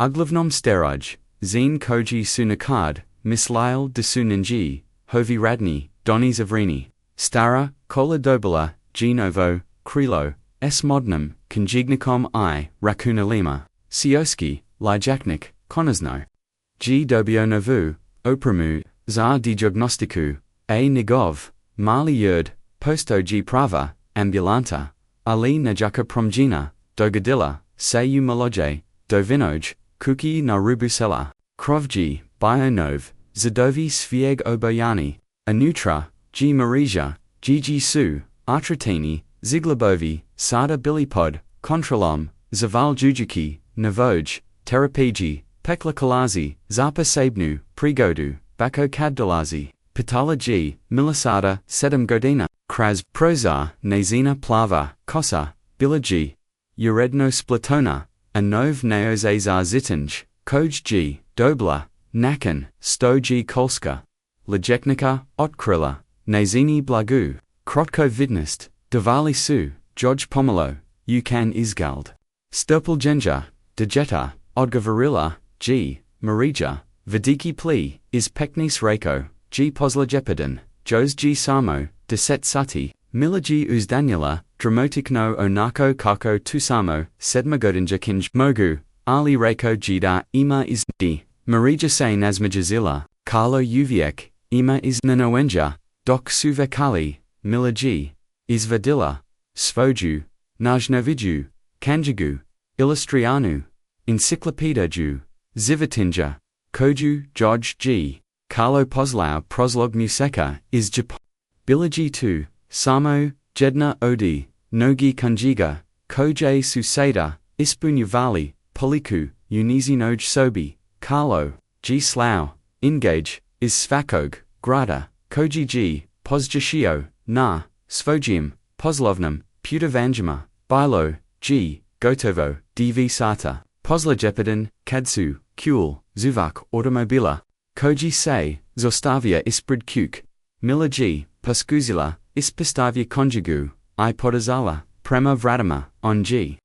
Uglavnom Steraj, Zine Koji Sunakad, Mislail Desunanji, Hovi Radni, Doni Zavrini, Stara, Kola Dobala, G. Novo, Krilo, S. Modnum, Konjignikom I, Rakuna Lima, Sioski, Lijaknik, Konasno, G. Dobio Novu, Opramu, Za Dijognostiku, A. Nigov, Mali Yurd, Posto G. Prava, Ambulanta, Ali Najaka Promjina, Dogadilla, Sayu Maloje, Dovinoj, Kuki Narubusela, Krovji, Bionov, Zadovi Svieg Oboyani, Anutra, G. Marija, Gigi Su, Artratini, Ziglabovi, Sada Bilipod, Kontrolom, Zaval Jujuki, Navoj, Terapiji, Pekla Kalazi, Zapa Sabnu, Prigodu, Bako Kadalazi, Pitala G, Milasada, Sedem Godina, Kraz, Prozar, Nazina Plava, Kosa, Bilaji, Uredno Splatona, Anov Neozazar Zitanj, Koj G, Dobla, Nakan, Sto G Kolska, Lejeknika, Otkrila, Nazini Blagu, Krotko Vidnist, Davali Su, George Pomelo, Ukan Izgald, Stopel Genja, Dejeta, Odgavarilla, G, Marija, Vidiki Pli, Is Peknis Reiko, G Pozlajepadin, Jos G Samo, Deset Sati, Milaji Uzdanula, Dramotikno Onako Kako Tusamo, Sedmagodinjakinj Mogu, Ali Reiko Jida, Ima is D, Marija Say Nazmajazilla, Carlo Uviek, Ima is Nanoenja, Dok Suvekali, Milaji, Izvadilla, Svoju, Najnoviju, Kanjagu, Illustrianu, Encyclopedaju, Zivatinja, Koju, Joj G, Carlo Pozlau Proslog Museka, is Japan, Bilaji 2, Samo, Jedna Odi, Nogi Kunjiga, Koj Suseda, Ispunyavali, Poliku, Unizinoj Sobi, Carlo, G Slough, Ingage, is Svakog, Grada, Koji G, Pozjashio, Na, Svojium, Poslovnum, Putavanjima, Bilo, G, Gotovo, DV Sata, Pozlajepadin, Kadsu, Kul, Zuvak Automobila, Koji Se, Zostavia Isprid Kuk, Mila G, Paskuzila, Ispostavia Conjugu, I Podazala, Prema Vradima, on G.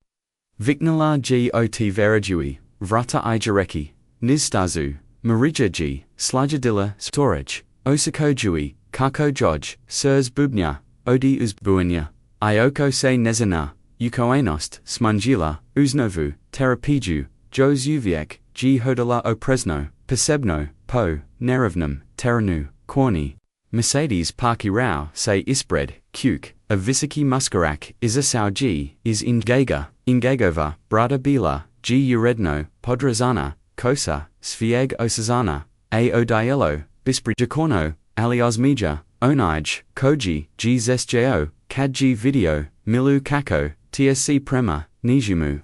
Viknala G Ot Verajui, Vrata I Jareki, Nizstazu, Marija G, Slajadilla Storage, Osako Jui, Kako Joj, Sirs Bubnya, Odi Uzbuanya, Ioko Se Nezana, ukoenost, smangila, uznovu, terapiju, jos uviek, g hodala opresno, posebno, po, nerevnum, teranu, corny. Mercedes parki rao, say ispred, kuk, a visiki muskarak, isasau g, is ingagova, brada bila, g uredno, podrazana, kosa, svieg osazana, a odielo, bispri jacorno, aliosmija, onij, koji, g zsjo, kad g video, milu kako, tsc prema, nijumu.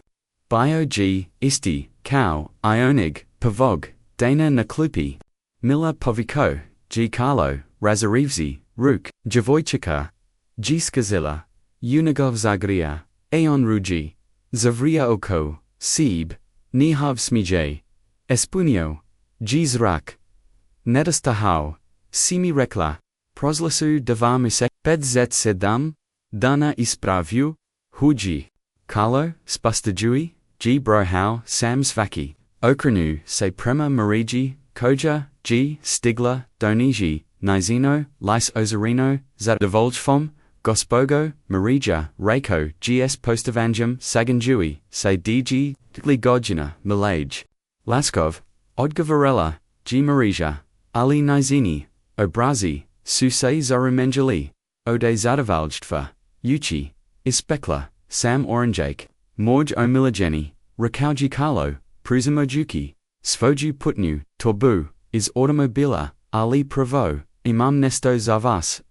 Bio g, isti, cow, ionig, pavog, dana naklupi. Mila poviko, g carlo, razarivzi, ruk, Djevojčica, g skazila, unigov zagria, aeon rugi, zavria oko, sib, nihav smije, espunio, g zrak, nedostahau, simi rekla, proslasu davamusek, bedzet sedam, dana ispraviu, huji, carlo, spastajui, g brohau, sam svaki, okranu, se prema mariji, koja, g stigla, doniji, nizino, lis ozarino, zadovojfom, gospogo, marija, rako, gs postavanjum, saganjui, se dg, gligodjina, milage, laskov, odgovarela, g marija, ali nizini, obrazi, suse zorumenjali, ode zadovaljstva, uchi, ispekla, sam oranjake, morj o milageni, rakauji carlo, pruzimojuki, svoju putnu, torbu, is automobila, ali pravo, imam nesto zavas,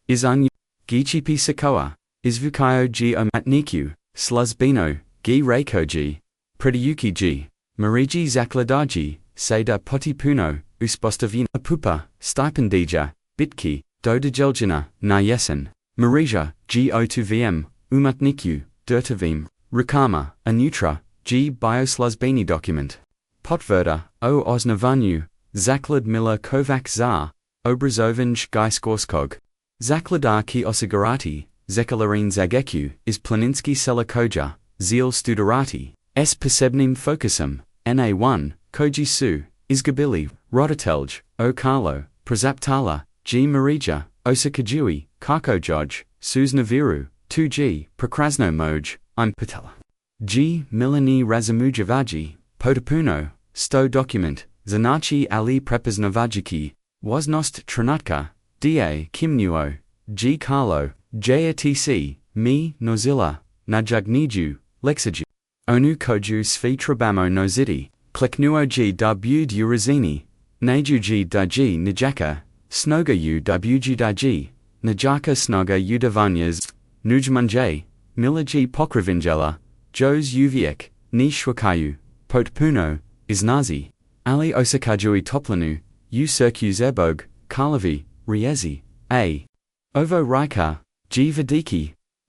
is anu, gichipi sakoa, is vukayo g omatniku, sluzbino, gi rako g, prediuki g, mariji zakladaji, seda potipuno, uspostavina pupa, stipendija, bitki, dodajeljina, na jesen, marija, g o2vm, umatniku, dirtavim, rukama, anutra, g biosluzbini document. Potverda, o osnavanyu, zaklad mila kovac za, obrazovanj gajskorskog. Zakladar ki osigarati, zekalarin zageku, is planinski selakoja, zeal studerati, s posebnim focusum, na1, koji su, izgabili, rodatelj, o carlo, prazaptala, g marija, osakajui, karkojoj, sus naviru, 2g, prokrasno moj, I'm patala. G milani razamujavaji, potapuno, sto document, znajući ali prepoznavajiki, wasnost trenutka, da kimnuo, g carlo, jatc, mi nozilla, najugniju, lexiju. Onu koju svi trabamo nozidi, kleknuo g da bud urazini, najdu g da g nijaka, snoga u da buji da g, nijaka snoga u davanyas, nujmanje, milaji pokrivinjela, jos uviek, ni shwakayu, potpuno, iznazi, ali osakajui toplanu, u circu zebog, karlavi, riezi, a. Ovo rika, g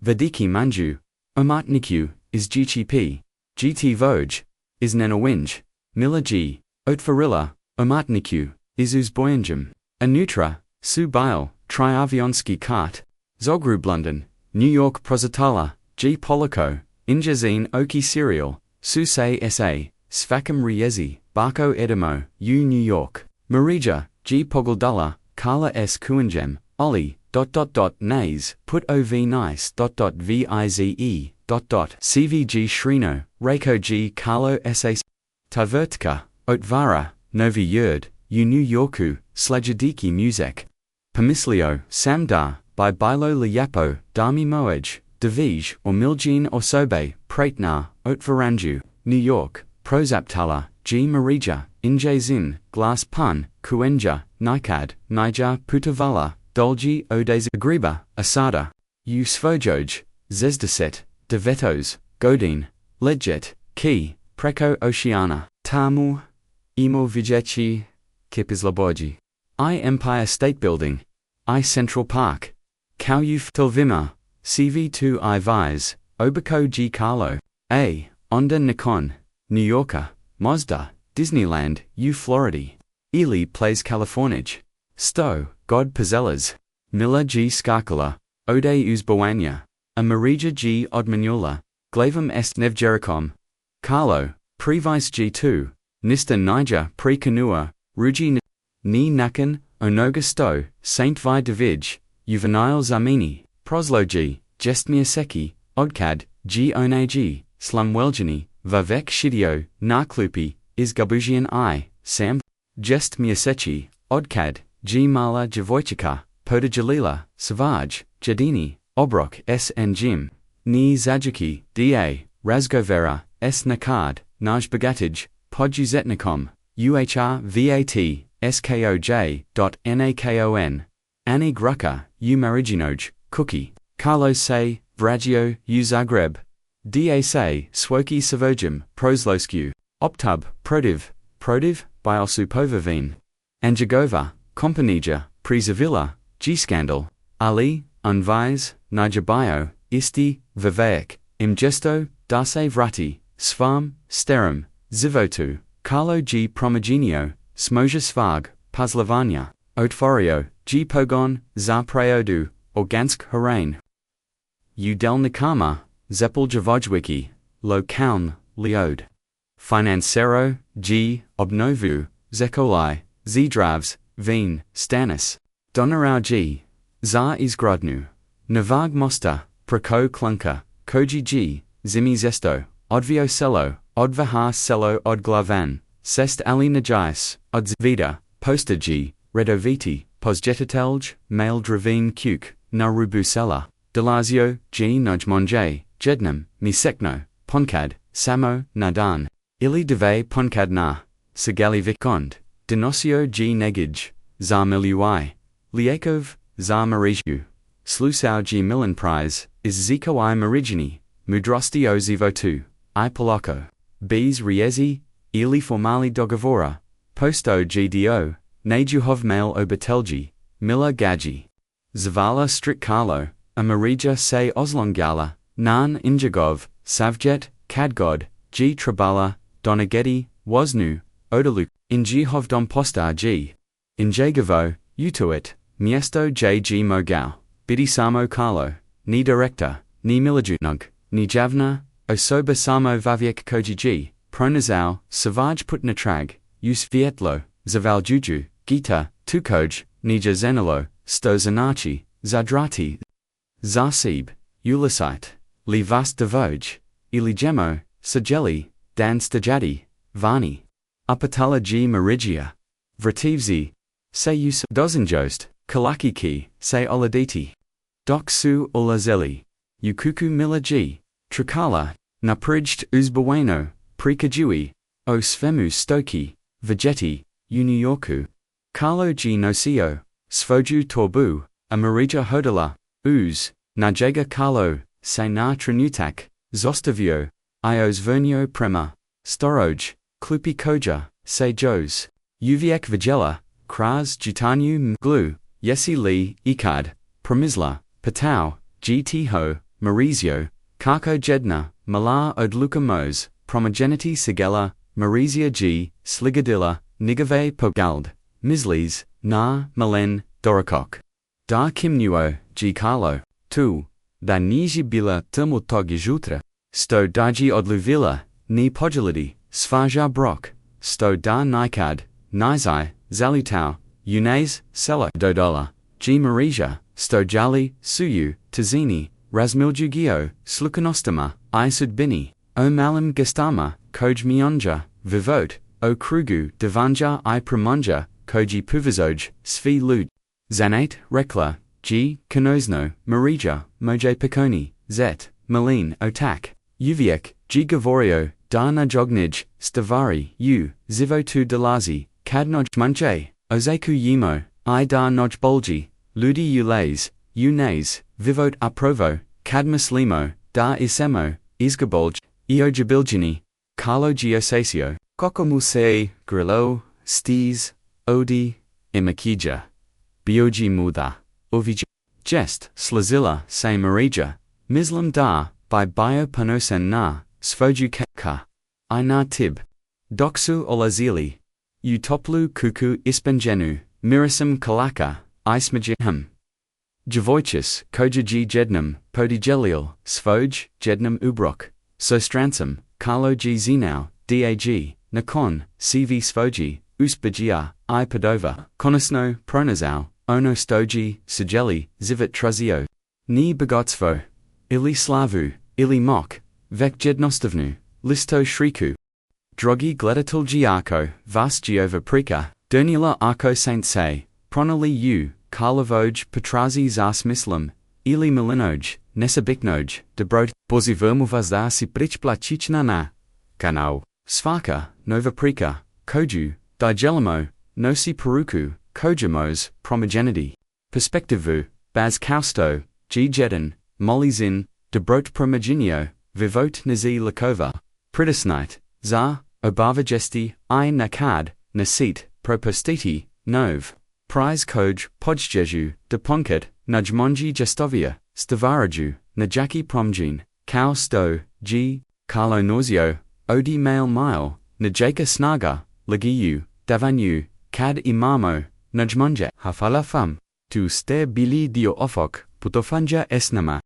vadiki manju, omatniku, is gtp, gt voj, is nenawinj, mila g, otvarilla, omatniku, is uzboyanjum, anutra, su bile, triavionski kart, zogrublundon, New York prozatala, g polako, injazine oki cereal, su se sa, svakam riezi, barko edemo, u New York, marija, g pogoldala, Carla s kuinjem, oli, nays, put ov nice, vize, cvg shrino, rako g carlo sa, tavertka, otvara, novi yurd, u New Yorku, slajadiki musek, pomislio, samdar, by bilo liapo, dami moej, devij, or miljin or sobe, pratna, otvaranju, New York, prozaptala, g marija, injazin, glass pun, kuenja, nikad, nija, putavala, dolji, odes agriba, asada, u svojoj, zezdeset, devetos, godin, legit, ki, preko oceana, tamu, imo vijechi, kipizlaboji. I Empire State Building, I Central Park, Kaujuf Tolvima, CV2 I Vise, Obako G Carlo, A. Onda Nikon, New Yorker, Mazda, Disneyland, U Florida, Ely Plays Californij, Sto, God Pazellas, Miller G Skarkala, Ode Uzbawanya, Amarija G Odmanula, Glavam Est Nevjerikom, Carlo, Previce G2, Nista Niger Pre Kanua, Ruji Ni Nakan, Onoga Sto, Saint Vi Davij, Juvenile Zamini, Proslogi, Jestmir Seki, Odkad, G onagi, slumweljani, vavek shidio, naklupi, izgubujian I, sam, gest miasechi, odkad, G mala Djevojčica, podajalila, svoj, jedini, obrok s njim, ni znajući, daje, razgovara, s nakad, najbogatij, podsjećam, uhrvat, skoj.nakon, ani gruka, marijinoj, cookie, Carlos say, vragio, zagreb, da say, swoki savojim, proslosku, optub, protiv, biosupovavin, Anjagova, kompanija, prizavila, g-scandal, ali, unvise, najabio, isti, vivek, gesto, dase vrati, svam, sterum, zivotu, Carlo g promijenio, smoja svag, paslavanya, otvorio, g pogon, za preodu, organsk harain. U del nikama, zepel Djevojčiki, lo kaun, liod. Financero, g, obnovu, zekolai, zdravs, vin, stanis. Donarau g, za izgradnu. Navag mosta, prako klunka, koji g, zimi zesto, odvio selo, odvaha selo odglavan, sest ali najis, odzvida, posta g, redoviti, podsjećatelj, mail dravin kuk, na rubusela. Delazio, g najmanje, jednim, misekno, ponkad, samo, nadan. Ili dve ponkad na, segali vikond, denosio g negij, za milijunaš, liekov, za mariju. Slusau g milan prize, is ziko I marijini, mudrosti o zivotu, I polako. Bs riezi, ili formali dogovora, posto gdo, najuhov mail obatelji, mila gaji. Zvala strikalo, amarija se oslongala, nan injagov, savjet, kadgod, g trabala, donageti, wasnu, odaluk, injihov dom posta g. Injagavo, utuit, miesto j g mogao, biti samo carlo, ni director, ni milijunag, ni javna, osoba samo vaviek koji g, pronazao, savaj put natrag, us vietlo, zaval juju, gita, tukoj, nija zenalo, sto znajući, zadrati. Zasib, ulisite, li vas devoj, ili gemo, sajeli, dan stajati, vani. Apatala g marigia. Vrativzi, se us dozenjost, kalaki ki, se oladiti. Dok su ulazeli. Ukuku mila g, trikala, naprijt uzbaweno, prikajui, o svemu stoki, vegeti, u New Yorku. Carlo g nosio, svoju torbu, amarija hodala, uz, najega Carlo, se na trenutak, zostavio, ios vernio prema, storoj, klupi koja, se jos, uviek vigela, kras jutanyu mglu, yesi li, ikad, promisla, patau, gtho, marizio, kako jedna, mala odluka mos, promijeniti sigela, marizia g, sligadilla, nigave pogald, mislis, na, malen, dorakok. Da kimnuo, g Carlo, tu, da niji bila temu togi jutra, sto daji odluvila, ni pojalidi, svaja brok, sto da nikad, nizai, zalutau, unes, selo dodola, g marija, sto jali, suyu, tazini, razmiljugio, slukanostama, I sudbini, o malam gestama, koj mionja, vivot, o krugu, devanja I pramonja, koji puvizoj, svi lud. Zanate, rekla, g, kanozno, marija, moje pekoni, zet, malin, otak, uviek, g gavorio, da najognij, stavari, u, zivotu delazi, kadnoj munche, ozeku yimo, I da noj bolji, ludi ules, unes, vivot aprovo, kadmus limo, da isemo, izgabolj, iojabiljini, Carlo geosasio, kokomuse, grillo, sties, odi, imakija. Bioji muda, ovij, gest, slazilla, se marija, mislam da, by bio panosen na, svoju ka, I na tib. Doksu olazili. Utoplu kuku ispenjenu, mirasam kalaka, ismajiham. Djevojčica, koja g jednim, podijelil, svoj, jednim obrok, so strancum, Carlo g zinau, dag, nakon, cv svoji, usbajia, I padova, konosno, pronazau, ono stoji, sajeli, zivit truzio. Ni bogotstvo. Ili slavu, ili mok, vek jednostavnu, listo shriku. Drogi gledatelji jako, vas Djevojčica, dernila ako saint se, pronali u, karlovoj potrazi za smislom, ili milijunaš, nesebiknoj, dobrote, pozivamo vas da si priplaćić na kanal. Svaka, nova priča, koju, dijelimo, nosi poruku, kojemos, promijeniti. Perspektivu, baz kausto, jedan, molizin, dobrote promijenio, vivot nazi lakova. Pritisnite, za, obavajesti, I nakad, nasit, propostiti, nov. Prize koj, podsjeća, dopunket, najmanje gestovia, stavaraju, najaki promjin, kao sto, kalo nozio, odi mile, najaka snaga, lagiu, davanju, kad imamo, najmanje, hafala fam. Tu ste bili dio ofok, putofanja esnama.